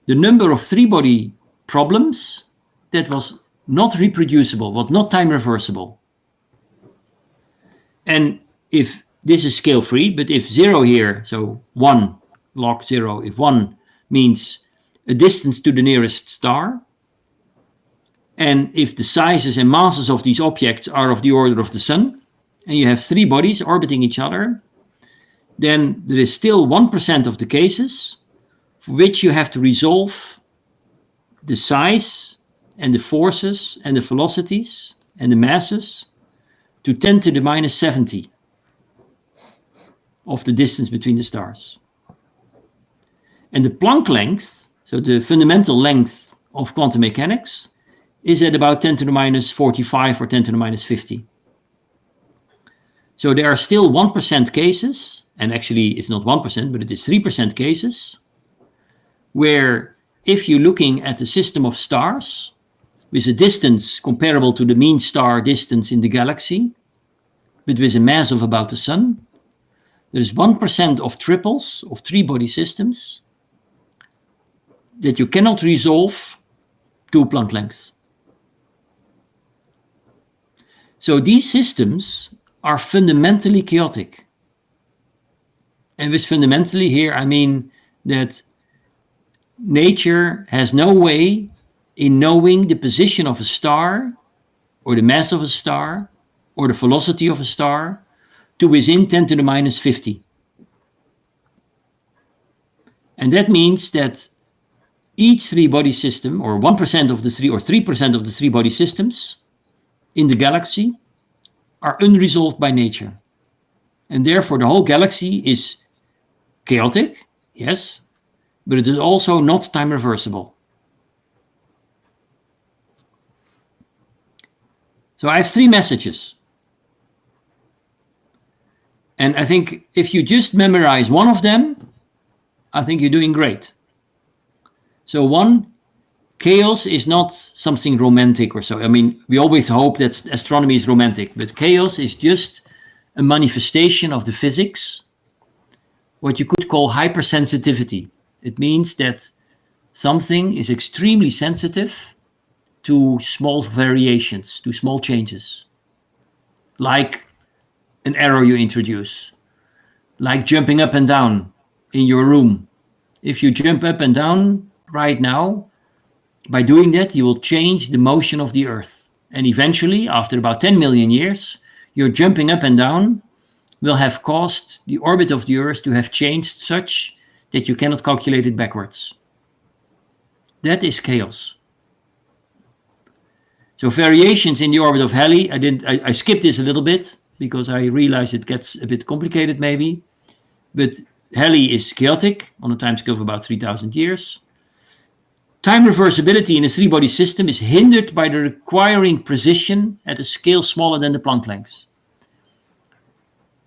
the number of three-body problems that was not reproducible, was not time reversible. And if this is scale free, but if 0 here, so 1 log 0, if 1 means a distance to the nearest star, and if the sizes and masses of these objects are of the order of the sun, and you have three bodies orbiting each other, then there is still 1% of the cases for which you have to resolve the size and the forces and the velocities and the masses to 10 to the minus 70 of the distance between the stars. And the Planck length, so the fundamental length of quantum mechanics, is at about 10 to the minus 45 or 10 to the minus 50. So there are still 1% cases, and actually it's not 1%, but it is 3% cases, where if you're looking at a system of stars with a distance comparable to the mean star distance in the galaxy, but with a mass of about the sun, there is 1% of triples, of three-body systems, that you cannot resolve to Planck length. So these systems are fundamentally chaotic. And with fundamentally here, I mean that nature has no way in knowing the position of a star or the mass of a star or the velocity of a star to within 10 to the minus 50. And that means that each three-body system, or 1% of the three, or 3% of the three-body systems in the galaxy are unresolved by nature. And therefore the whole galaxy is chaotic, yes, but it is also not time reversible. So I have three messages. And I think if you just memorize one of them, I think you're doing great. So one, chaos is not something romantic or so. I mean, we always hope that astronomy is romantic, but chaos is just a manifestation of the physics, what you could call hypersensitivity. It means that something is extremely sensitive to small variations, to small changes, like an error you introduce, like jumping up and down in your room. If you jump up and down right now, by doing that, you will change the motion of the Earth. And eventually, after about 10 million years, your jumping up and down will have caused the orbit of the Earth to have changed such that you cannot calculate it backwards. That is chaos. So variations in the orbit of Halley, I skipped this a little bit because I realized it gets a bit complicated maybe. But Halley is chaotic on a timescale of about 3,000 years. Time reversibility in a three-body system is hindered by the requiring precision at a scale smaller than the Planck length.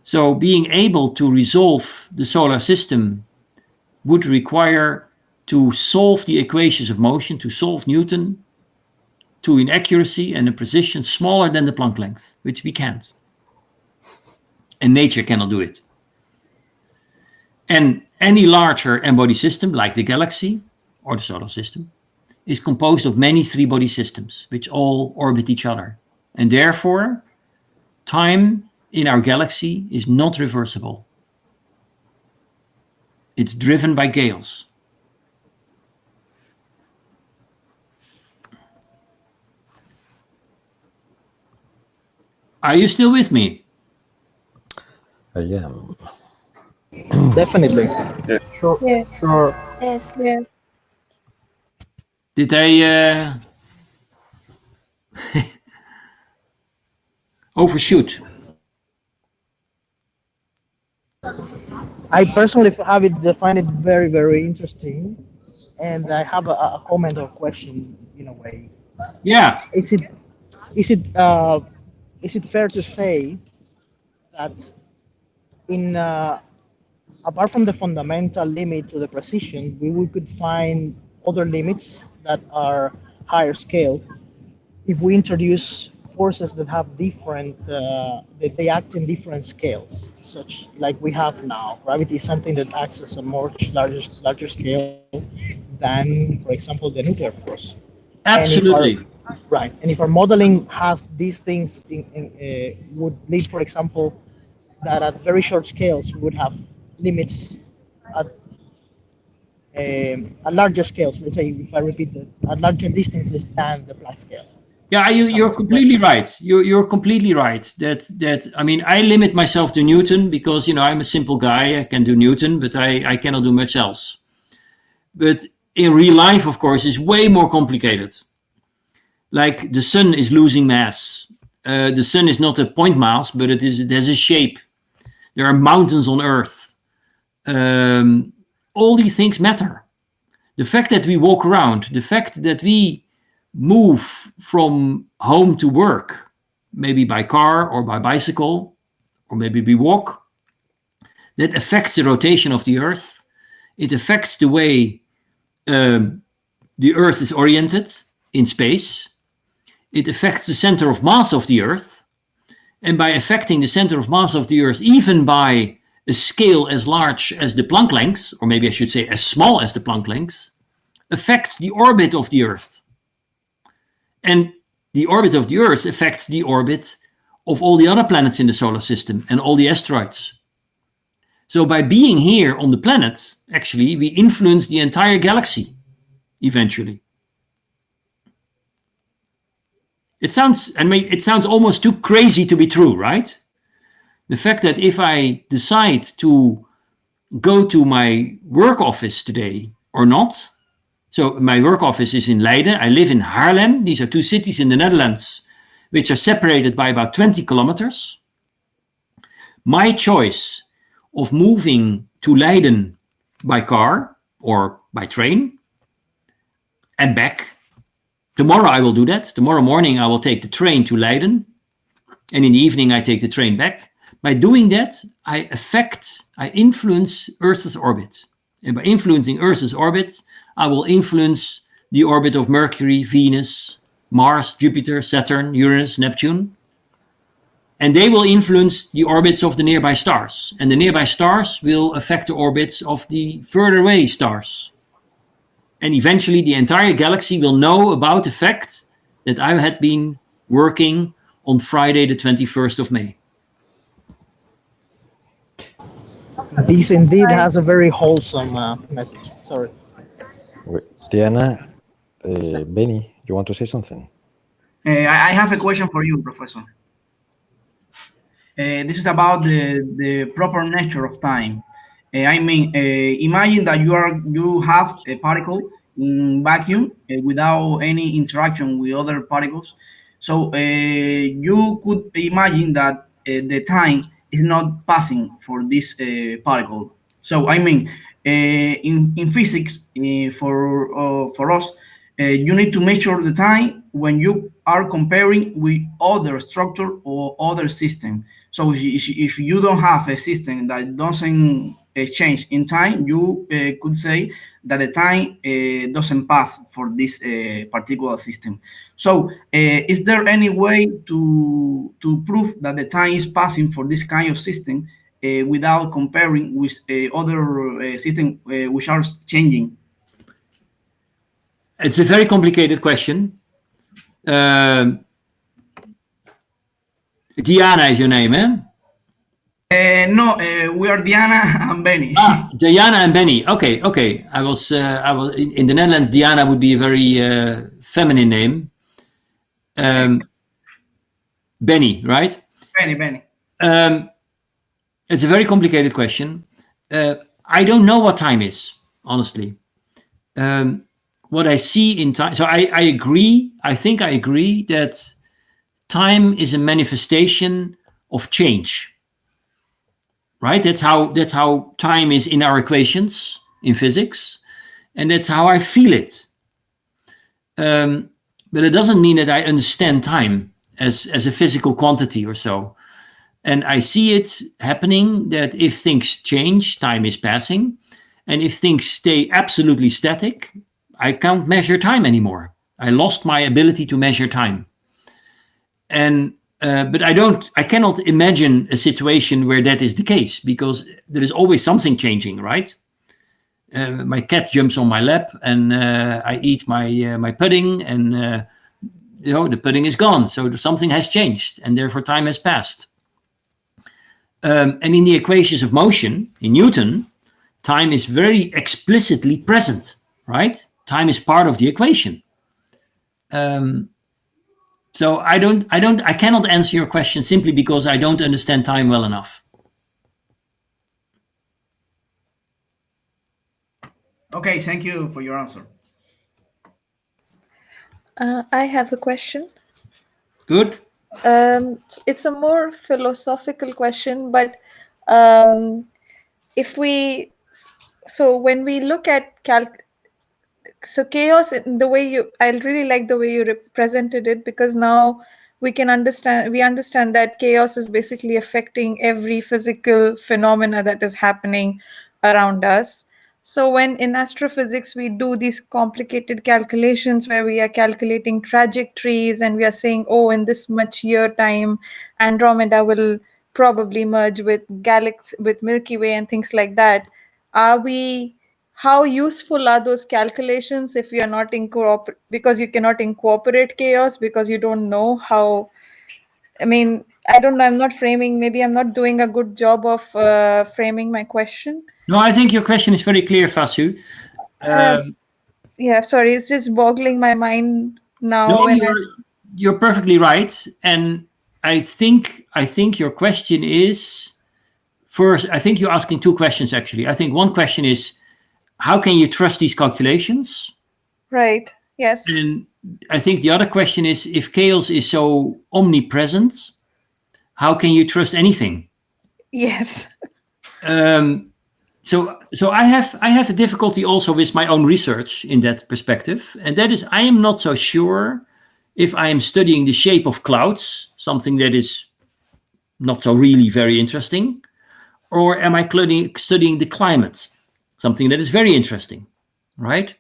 So being able to resolve the solar system would require to solve the equations of motion, to solve Newton, to an accuracy and a precision smaller than the Planck length, which we can't. And nature cannot do it. And any larger n-body system, like the galaxy or the solar system, is composed of many three-body systems, which all orbit each other. And therefore, time in our galaxy is not reversible. It's driven by chaos. Are you still with me? I am. Definitely. Yeah. Sure. Yes. Sure. Yes. Yes. Did I overshoot? I personally find it very, very interesting, and I have a comment or question in a way. Yeah. Is it is it uh, is it fair to say that in apart from the fundamental limit to the precision, we could find other limits that are higher scale if we introduce forces that have different that they act in different scales, such like we have now. Gravity is something that acts as a much larger scale than, for example, the nuclear force. And if our Absolutely. right, and if our modeling has these things would lead, for example, that at very short scales we would have limits at larger scales. Let's say, if I repeat that, at larger distances than the Planck scale. Yeah, you're Something like completely right. You're completely right. That I mean, I limit myself to Newton because I'm a simple guy. I can do Newton, but I cannot do much else. But in real life, of course, it's way more complicated. Like the sun is losing mass. The sun is not a point mass, but it has a shape. There are mountains on Earth. All these things matter. The fact that we walk around, the fact that we move from home to work, maybe by car or by bicycle, or maybe we walk, that affects the rotation of the Earth. It affects the way the Earth is oriented in space. It affects the center of mass of the Earth. And by affecting the center of mass of the Earth, even by a scale as large as the Planck length, or maybe I should say as small as the Planck length, affects the orbit of the Earth. And the orbit of the Earth affects the orbit of all the other planets in the solar system and all the asteroids. So by being here on the planet, actually, we influence the entire galaxy eventually. It sounds almost too crazy to be true, right? The fact that if I decide to go to my work office today or not, so my work office is in Leiden. I live in Haarlem. These are two cities in the Netherlands, which are separated by about 20 kilometers. My choice of moving to Leiden by car or by train and back. Tomorrow I will do that. Tomorrow morning I will take the train to Leiden. And in the evening I take the train back. By doing that, I influence Earth's orbit. And by influencing Earth's orbit, I will influence the orbit of Mercury, Venus, Mars, Jupiter, Saturn, Uranus, Neptune. And they will influence the orbits of the nearby stars. And the nearby stars will affect the orbits of the further away stars. And eventually the entire galaxy will know about the fact that I had been working on Friday the 21st of May. This indeed has a very wholesome message. Sorry. Wait, Diana, Benny, you want to say something? I have a question for you, Professor. This is about the proper nature of time. I mean, imagine that you have a particle in vacuum without any interaction with other particles. So you could imagine that the time is not passing for this particle. So I mean, in physics, for us, you need to measure the time when you are comparing with other structure or other system. So if you don't have a system that doesn't change in time, you could say that the time doesn't pass for this particular system. So is there any way to prove that the time is passing for this kind of system without comparing with other systems which are changing? It's a very complicated question. Diana is your name, eh? No, we are Diana and Benny. Diana and Benny. Okay. I was in the Netherlands. Diana would be a very feminine name. Benny, right? Benny. It's a very complicated question. I don't know what time is, honestly. What I see in time, so I agree, I think I agree that time is a manifestation of change, right? That's how time is in our equations in physics, and that's how I feel it. But it doesn't mean that I understand time as a physical quantity or so. And I see it happening that if things change, time is passing. And if things stay absolutely static, I can't measure time anymore. I lost my ability to measure time. And but I cannot imagine a situation where that is the case, because there is always something changing, right? My cat jumps on my lap, and I eat my pudding, and the pudding is gone. So something has changed, and therefore time has passed. And in the equations of motion, in Newton, time is very explicitly present, right? Time is part of the equation. So I cannot answer your question simply because I don't understand time well enough. Okay, thank you for your answer. I have a question. Good. It's a more philosophical question, but when we look at chaos, in the way I really like the way you represented it, because now we understand that chaos is basically affecting every physical phenomena that is happening around us. So when in astrophysics we do these complicated calculations where we are calculating trajectories and we are saying, oh, in this much year time, Andromeda will probably merge with Milky Way and things like that. How useful are those calculations if you are not because you cannot incorporate chaos, because you don't know how? I mean, I don't know. Maybe I'm not doing a good job of framing my question. No, I think your question is very clear, Vasu. Yeah, sorry, it's just boggling my mind now. No, you're perfectly right, and I think your question is, first, I think you're asking two questions actually. I think one question is, how can you trust these calculations? Right. Yes. And I think the other question is, if chaos is so omnipresent, how can you trust anything? Yes. So I have a difficulty also with my own research in that perspective, and that is, I am not so sure if I am studying the shape of clouds, something that is not so really very interesting, or am I studying the climate, something that is very interesting, right?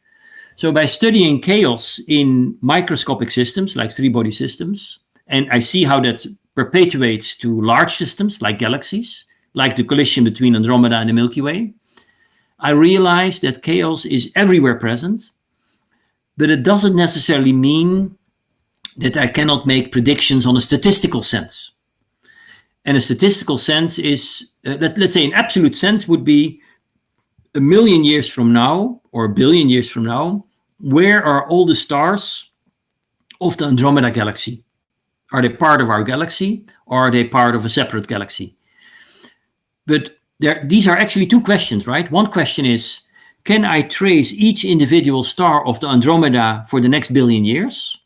So by studying chaos in microscopic systems like three-body systems, and I see how that perpetuates to large systems like galaxies, like the collision between Andromeda and the Milky Way, I realize that chaos is everywhere present, but it doesn't necessarily mean that I cannot make predictions on a statistical sense. And a statistical sense is, let's say an absolute sense would be, 1 million years from now, or 1 billion years from now, where are all the stars of the Andromeda galaxy? Are they part of our galaxy, or are they part of a separate galaxy? But these are actually two questions, right? One question is, can I trace each individual star of the Andromeda for the next 1 billion years?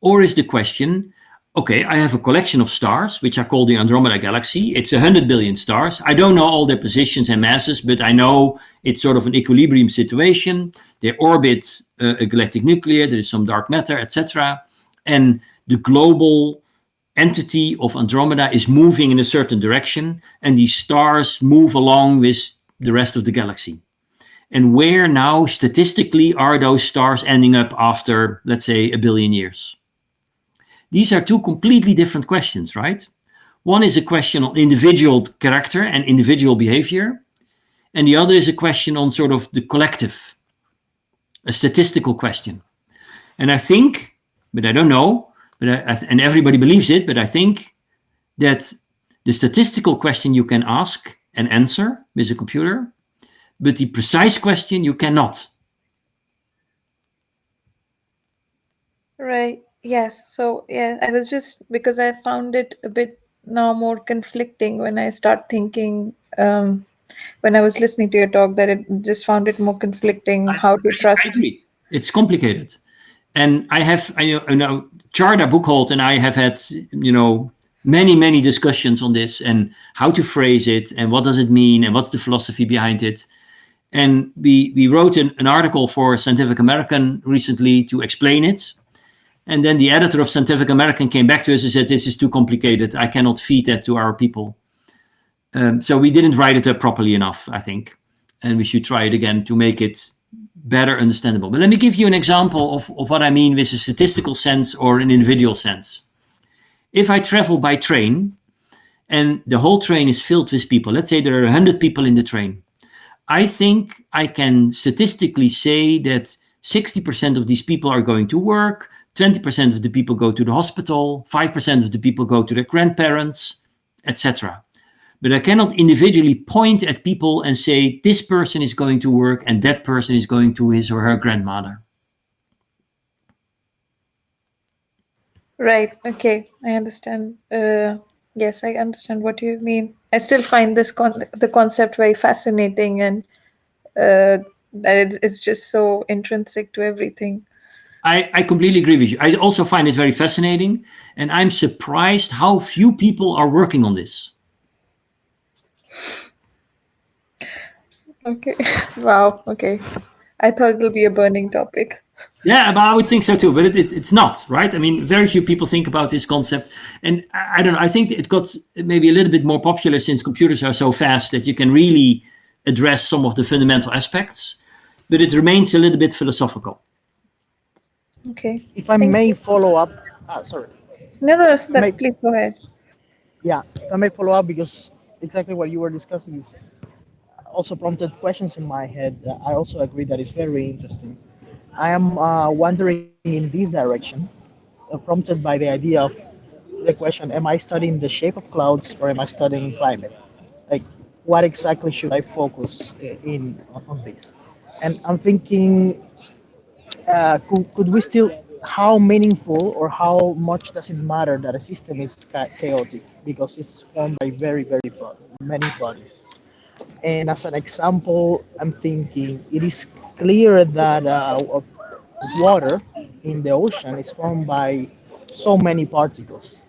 Or is the question, okay, I have a collection of stars, which I call the Andromeda galaxy. It's 100 billion stars. I don't know all their positions and masses, but I know it's sort of an equilibrium situation. They orbit a galactic nucleus, there is some dark matter, etc. And the global entity of Andromeda is moving in a certain direction, and these stars move along with the rest of the galaxy. And where now, statistically, are those stars ending up after, let's say, 1 billion years? These are two completely different questions, right? One is a question on individual character and individual behavior, and the other is a question on sort of the collective, a statistical question. And I think, but I don't know, and everybody believes it, but I think that the statistical question you can ask and answer with a computer, but the precise question you cannot. Right. Yes. So yeah, I was just, because I found it a bit now more conflicting when I start thinking when I was listening to your talk, that it just found it more conflicting how to trust. I agree. It's complicated. And I know Charda Buchholz and I have had, many discussions on this and how to phrase it and what does it mean and what's the philosophy behind it. And we wrote an article for Scientific American recently to explain it. And then the editor of Scientific American came back to us and said, this is too complicated. I cannot feed that to our people. So we didn't write it up properly enough, I think. And we should try it again to make it better understandable. But let me give you an example of what I mean with a statistical sense or an individual sense. If I travel by train and the whole train is filled with people, let's say there are 100 people in the train, I think I can statistically say that 60% of these people are going to work, 20% of the people go to the hospital, 5% of the people go to their grandparents, etc. But I cannot individually point at people and say, this person is going to work and that person is going to his or her grandmother. Right. Okay. I understand. Yes, I understand what you mean. I still find the concept very fascinating, and that it's just so intrinsic to everything. I completely agree with you. I also find it very fascinating, and I'm surprised how few people are working on this. Okay. Wow. Okay. I thought it'll be a burning topic. Yeah, but I would think so too, but it's not, right? I mean, very few people think about this concept. And I don't know, I think it got maybe a little bit more popular since computers are so fast that you can really address some of the fundamental aspects, but it remains a little bit philosophical. Okay. If I may follow up, sorry. No, please go ahead. Yeah, if I may follow up, because exactly what you were discussing is also prompted questions in my head. I also agree that it's very interesting. I am wondering in this direction, prompted by the idea of the question, am I studying the shape of clouds or am I studying climate? Like, what exactly should I focus in on this? And I'm thinking, could we still, how meaningful or how much does it matter that a system is chaotic because it's formed by very, very many bodies? And as an example, I'm thinking it is clear that water in the ocean is formed by so many particles,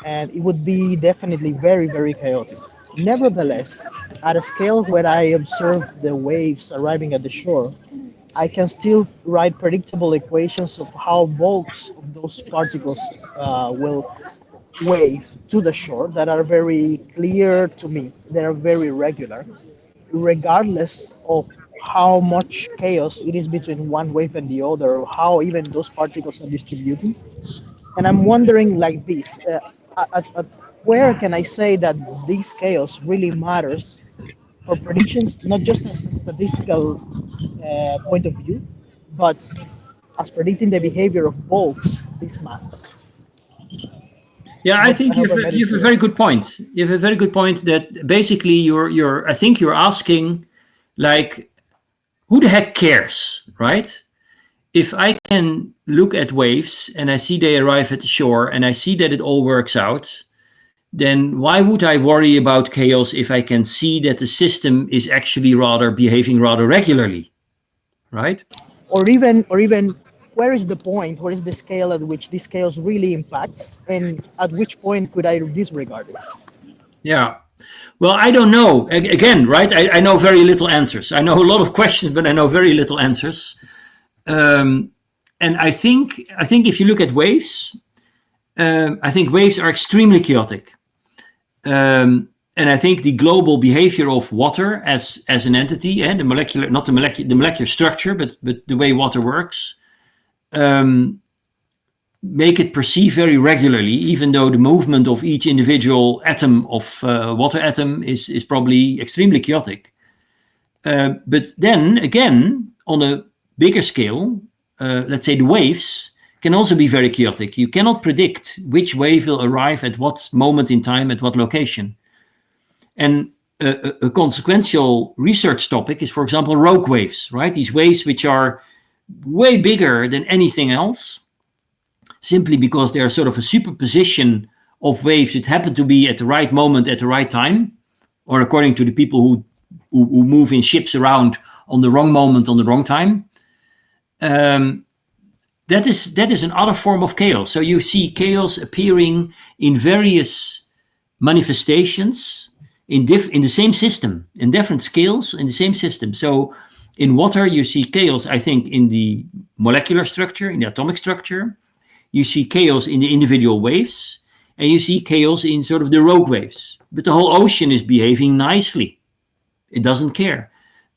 and it would be definitely very, very chaotic. Nevertheless, at a scale where I observe the waves arriving at the shore, I can still write predictable equations of how bulks of those particles will wave to the shore that are very clear to me. They are very regular, regardless of how much chaos it is between one wave and the other, or how even those particles are distributing. And I'm wondering like this, where can I say that this chaos really matters for predictions, not just as a statistical point of view, but as predicting the behavior of bulks, these masses? Yeah, I think you have a very good point. You have a very good point that basically I think you're asking, like, who the heck cares, right? If I can look at waves and I see they arrive at the shore and I see that it all works out, then why would I worry about chaos if I can see that the system is actually behaving rather regularly, right? Or even where is the point? Where is the scale at which this chaos really impacts, and at which point could I disregard it? Yeah. Well, I don't know. Again, right? I know very little answers. I know a lot of questions, but I know very little answers. And I think if you look at waves, I think waves are extremely chaotic. And I think the global behavior of water as an entity, and the molecular structure, but the way water works, make it perceive very regularly, even though the movement of each individual atom of water atom is probably extremely chaotic. But then again, on a bigger scale, let's say the waves can also be very chaotic. You cannot predict which wave will arrive at what moment in time, at what location. And a consequential research topic is, for example, rogue waves, right? These waves which are way bigger than anything else, simply because they are sort of a superposition of waves that happen to be at the right moment at the right time, or according to the people who who move in ships around on the wrong moment, on the wrong time. That is another form of chaos. So you see chaos appearing in various manifestations in the same system, in different scales in the same system. So in water, you see chaos, I think, in the molecular structure, in the atomic structure. You see chaos in the individual waves, and you see chaos in sort of the rogue waves. But the whole ocean is behaving nicely. It doesn't care.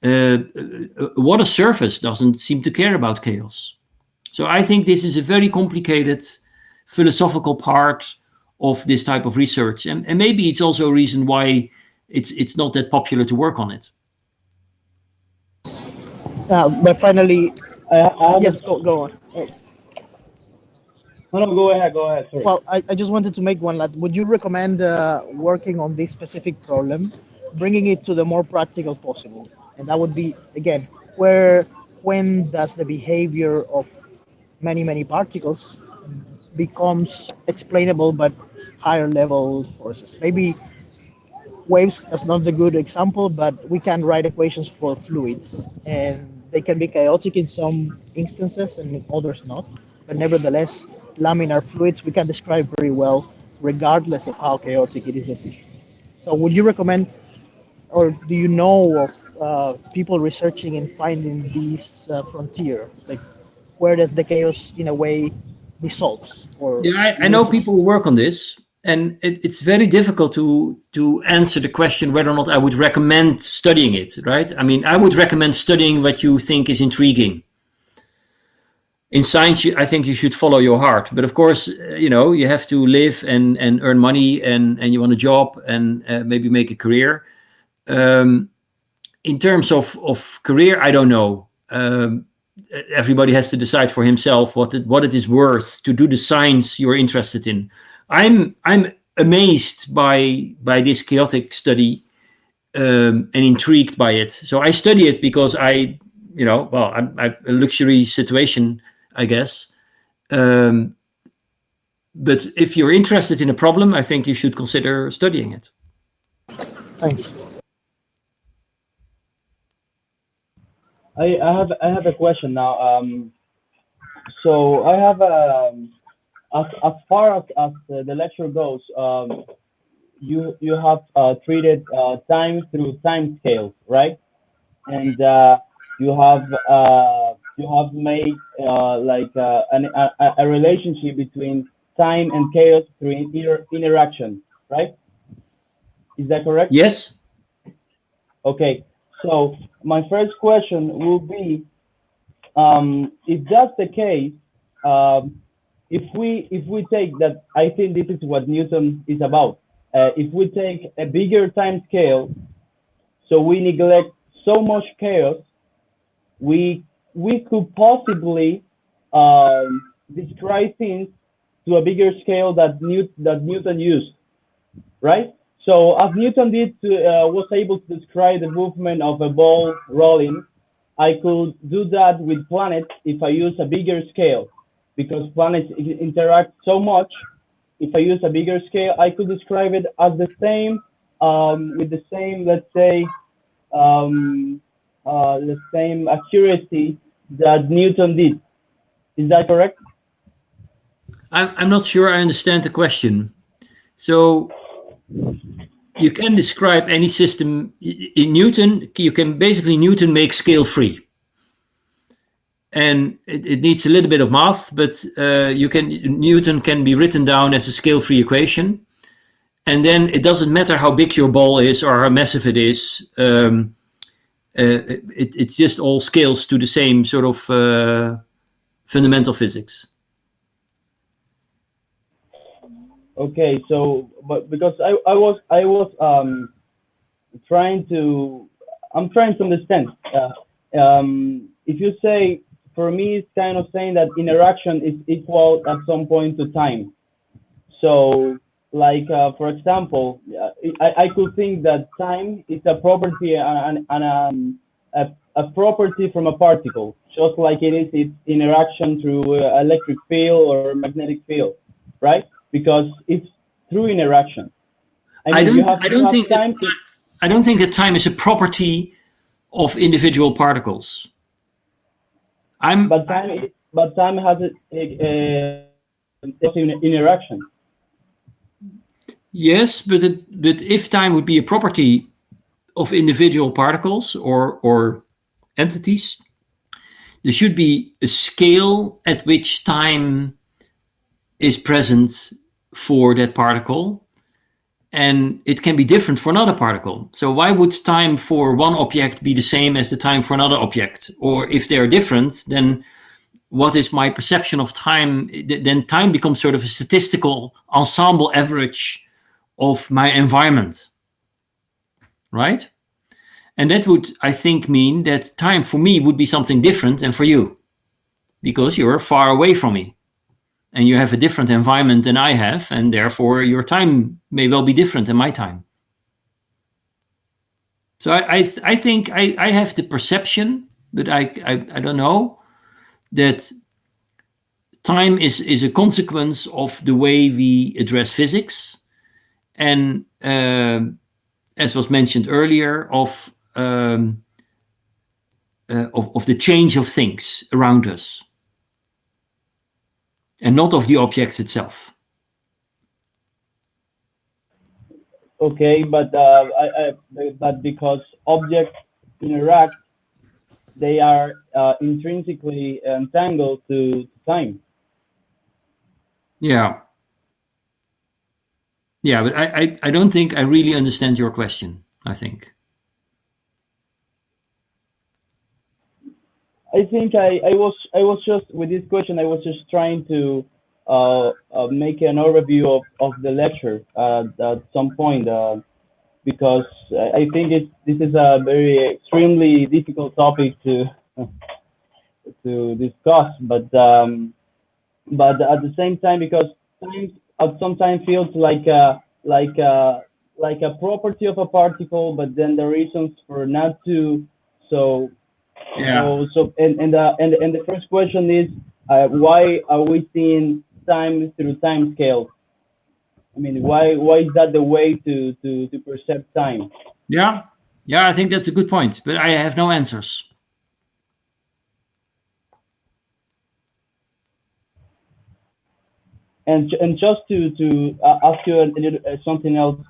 Water surface doesn't seem to care about chaos. So I think this is a very complicated philosophical part of this type of research. And maybe it's also a reason why it's not that popular to work on it. But finally, yes, go on. No, go ahead. Sorry. Well, I just wanted to make one. Would you recommend working on this specific problem, bringing it to the more practical possible? And that would be, again, when does the behavior of many particles becomes explainable but higher level forces? Maybe waves is not the good example, but we can write equations for fluids, and they can be chaotic in some instances and in others not. But nevertheless, laminar fluids we can describe very well, regardless of how chaotic it is the system. So would you recommend, or do you know of people researching and finding this frontier? Like, where does the chaos, in a way, dissolves? Or yeah, I know people who work on this, and it's very difficult to answer the question whether or not I would recommend studying it, right? I mean, I would recommend studying what you think is intriguing. In science, I think you should follow your heart. But of course, you have to live and earn money, and you want a job and maybe make a career. In terms of career, I don't know. Everybody has to decide for himself what it is worth to do the science you're interested in. I'm amazed by this chaotic study and intrigued by it. So I study it because I'm a luxury situation, I guess. But if you're interested in a problem, I think you should consider studying it. Thanks. I have a question now. So I have as far as the lecture goes, you have treated time through time scales, right? And you have made like a relationship between time and chaos through interaction, right? Is that correct? Yes. Okay. So my first question will be, if that's the case, if we take that, I think this is what Newton is about. If we take a bigger time scale, so we neglect so much chaos, we could possibly describe things to a bigger scale that Newton used, right? So as Newton was able to describe the movement of a ball rolling, I could do that with planets if I use a bigger scale, because planets interact so much. If I use a bigger scale, I could describe it as the same, with the same, let's say, the same accuracy that Newton did. Is that correct? I'm not sure I understand the question. So you can describe any system in Newton. You can basically Newton make scale free, and it needs a little bit of math, but Newton can be written down as a scale free equation, and then it doesn't matter how big your ball is or how massive it is. It's just all scales to the same sort of fundamental physics. Okay, so but because I was trying to understand. If you say, for me, it's kind of saying that interaction is equal at some point to time. So, like for example, I could think that time is a property and a property from a particle, just like it is its interaction through electric field or magnetic field, right? Because it's through interaction. I mean, I don't think that time is a property of individual particles. But time has a interaction. Yes, but if time would be a property of individual particles or entities, there should be a scale at which time is present for that particle, and it can be different for another particle. So why would time for one object be the same as the time for another object? Or if they are different, then what is my perception of time? Then time becomes sort of a statistical ensemble average of my environment, right? And that would, I think, mean that time for me would be something different than for you, because you're far away from me and you have a different environment than I have, and therefore your time may well be different than my time. So I think I have the perception, but I don't know, that time is a consequence of the way we address physics, and as was mentioned earlier, of the change of things around us, and not of the objects itself. Okay, but but because objects interact, they are intrinsically entangled to time. Yeah. Yeah, but I don't think I really understand your question, I think. I think I was just, with this question, I was just trying to make an overview of the lecture at some point, because I think this is a very extremely difficult topic to discuss, but at the same time, because time sometimes feels like a property of a particle, but then the reasons for not to. So yeah. And the first question is, why are we seeing time through time scale? I mean, why is that the way to perceive time? Yeah, I think that's a good point, but I have no answers. And just to ask you something else,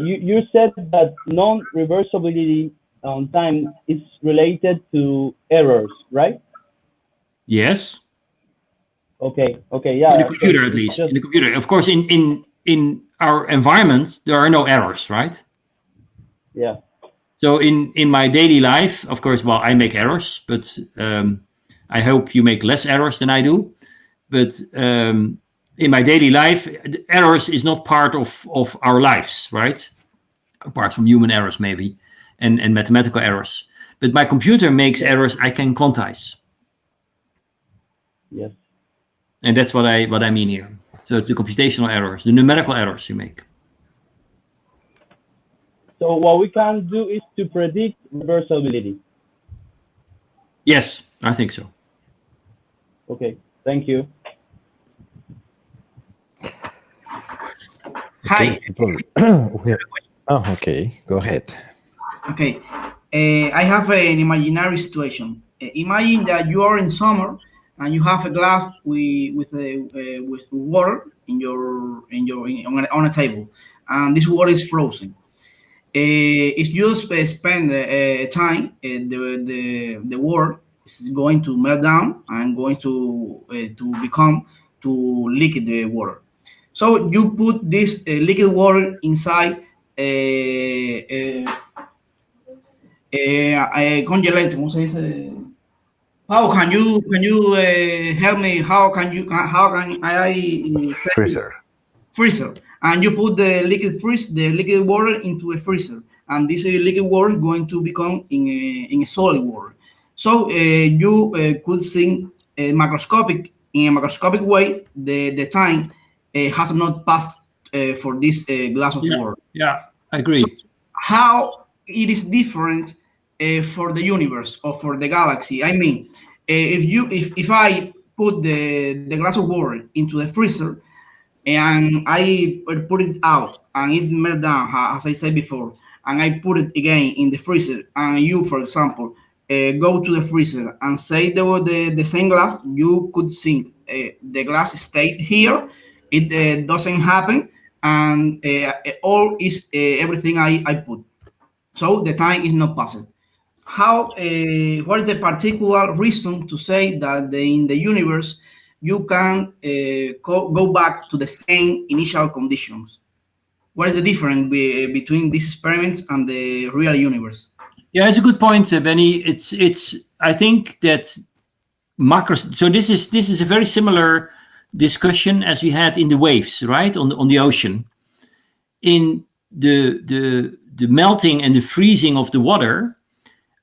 you said that non-reversibility on time is related to errors, right? Yes. Okay, yeah. In the computer, at least. In the computer. Of course, in our environment, there are no errors, right? Yeah. So in my daily life, of course, well, I make errors, but I hope you make less errors than I do. But in my daily life, errors is not part of our lives, right? Apart from human errors, maybe, and mathematical errors. But my computer makes errors I can quantize. Yes. And that's what I mean here. So it's the computational errors, the numerical errors you make. So what we can do is to predict reversibility. Yes, I think so. Okay, thank you. Hi. Okay, go ahead. Okay, I have an imaginary situation. Imagine that you are in summer and you have a glass with water on a table, and this water is frozen. If you spend time, the water is going to melt down and going to become to liquid the water. So you put this liquid water inside congelate. ¿Cómo se dice? How can you help me? How can I freezer? And you put the liquid water into a freezer, and this liquid water is going to become in a solid water. So you could see in a macroscopic way the time has not passed for this glass of water. Yeah, I agree. So how it is different for the universe or for the galaxy? I mean, if I put the glass of water into the freezer and I put it out and it melt down, as I said before, and I put it again in the freezer, and you, for example, go to the freezer and say the same glass, you could think the glass stayed here, it doesn't happen, and all is everything I put. So the time is not passed. How? What is the particular reason to say that in the universe you can go back to the same initial conditions? What is the difference between these experiments and the real universe? Yeah, it's a good point, Benny. It's. I think that macro. So this is a very similar discussion as we had in the waves, right, on the ocean. In the melting and the freezing of the water,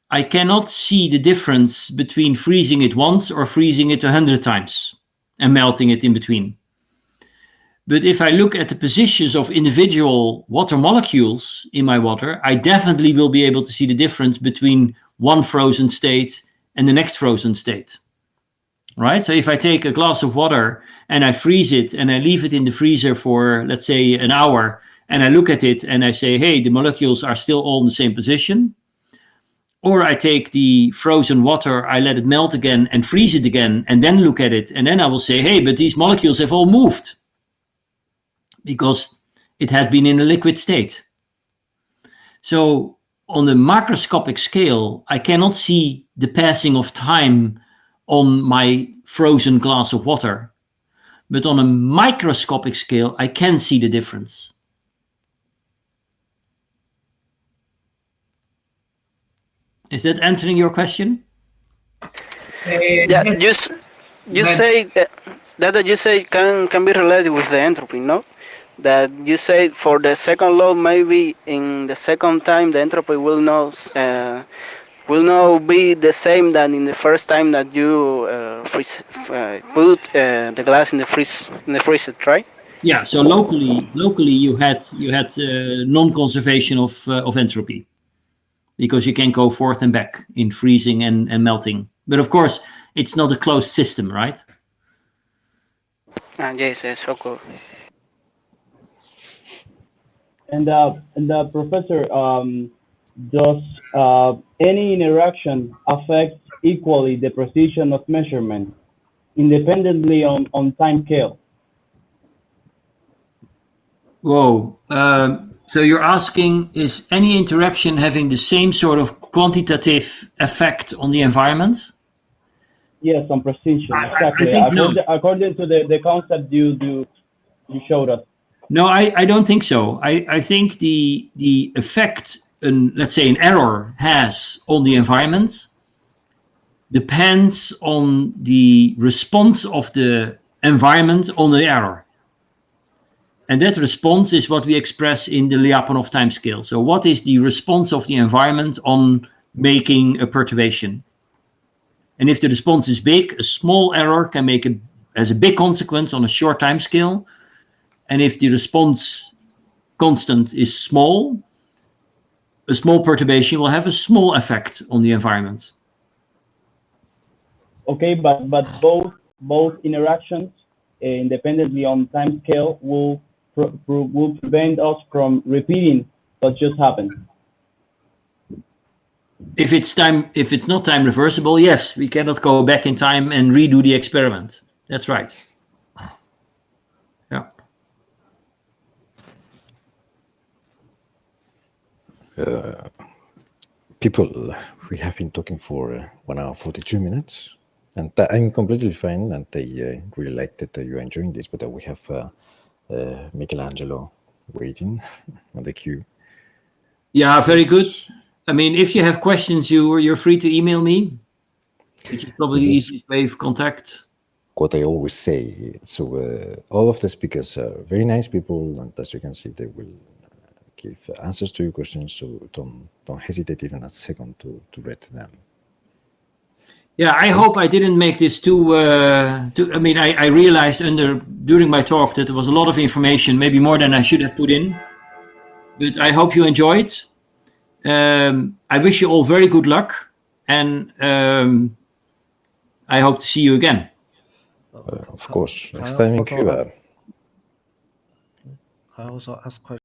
I cannot see the difference between freezing it once or freezing it 100 times and melting it in between. But if I look at the positions of individual water molecules in my water, I definitely will be able to see the difference between one frozen state and the next frozen state. Right? So if I take a glass of water and I freeze it and I leave it in the freezer for, let's say, an hour, and I look at it and I say, hey, the molecules are still all in the same position. Or I take the frozen water, I let it melt again and freeze it again, and then look at it. And then I will say, hey, but these molecules have all moved because it had been in a liquid state. So on the macroscopic scale, I cannot see the passing of time on my frozen glass of water. But on a microscopic scale, I can see the difference. Is that answering your question? Yeah, you say that you say can be related with the entropy, no? That you say for the second law, maybe in the second time the entropy will not be the same than in the first time that you put the glass in the freezer, right? Yeah. So locally you had non-conservation of entropy, because you can go forth and back in freezing and melting. But of course, it's not a closed system, right? Yes, okay. And Professor, does any interaction affect equally the precision of measurement, independently on time scale? Whoa. So you're asking, is any interaction having the same sort of quantitative effect on the environment? Yes, on precision, exactly. I think no. According to the concept you showed us. No, I don't think so. I think the effect, let's say an error has on the environment depends on the response of the environment on the error. And that response is what we express in the Lyapunov timescale. So what is the response of the environment on making a perturbation? And if the response is big, a small error can make it as a big consequence on a short timescale. And if the response constant is small, a small perturbation will have a small effect on the environment. Okay, but both interactions, independently on time scale, will prevent us from repeating what just happened. If it's not time reversible, yes, we cannot go back in time and redo the experiment. That's right. Yeah. People, we have been talking for 1 hour 42 minutes, and I'm completely fine, and I really like that you're enjoying this, but we have Michelangelo waiting on the queue. Yeah, very good. I mean, if you have questions, you're free to email me, which is probably the easiest way of contact. What I always say. So all of the speakers are very nice people, and as you can see, they will give answers to your questions. So don't hesitate even a second to read them. Yeah, I hope I didn't make this too. I mean, I realized during my talk that there was a lot of information, maybe more than I should have put in. But I hope you enjoyed. I wish you all very good luck, and I hope to see you again. Of course, next time in Cuba. I also ask questions.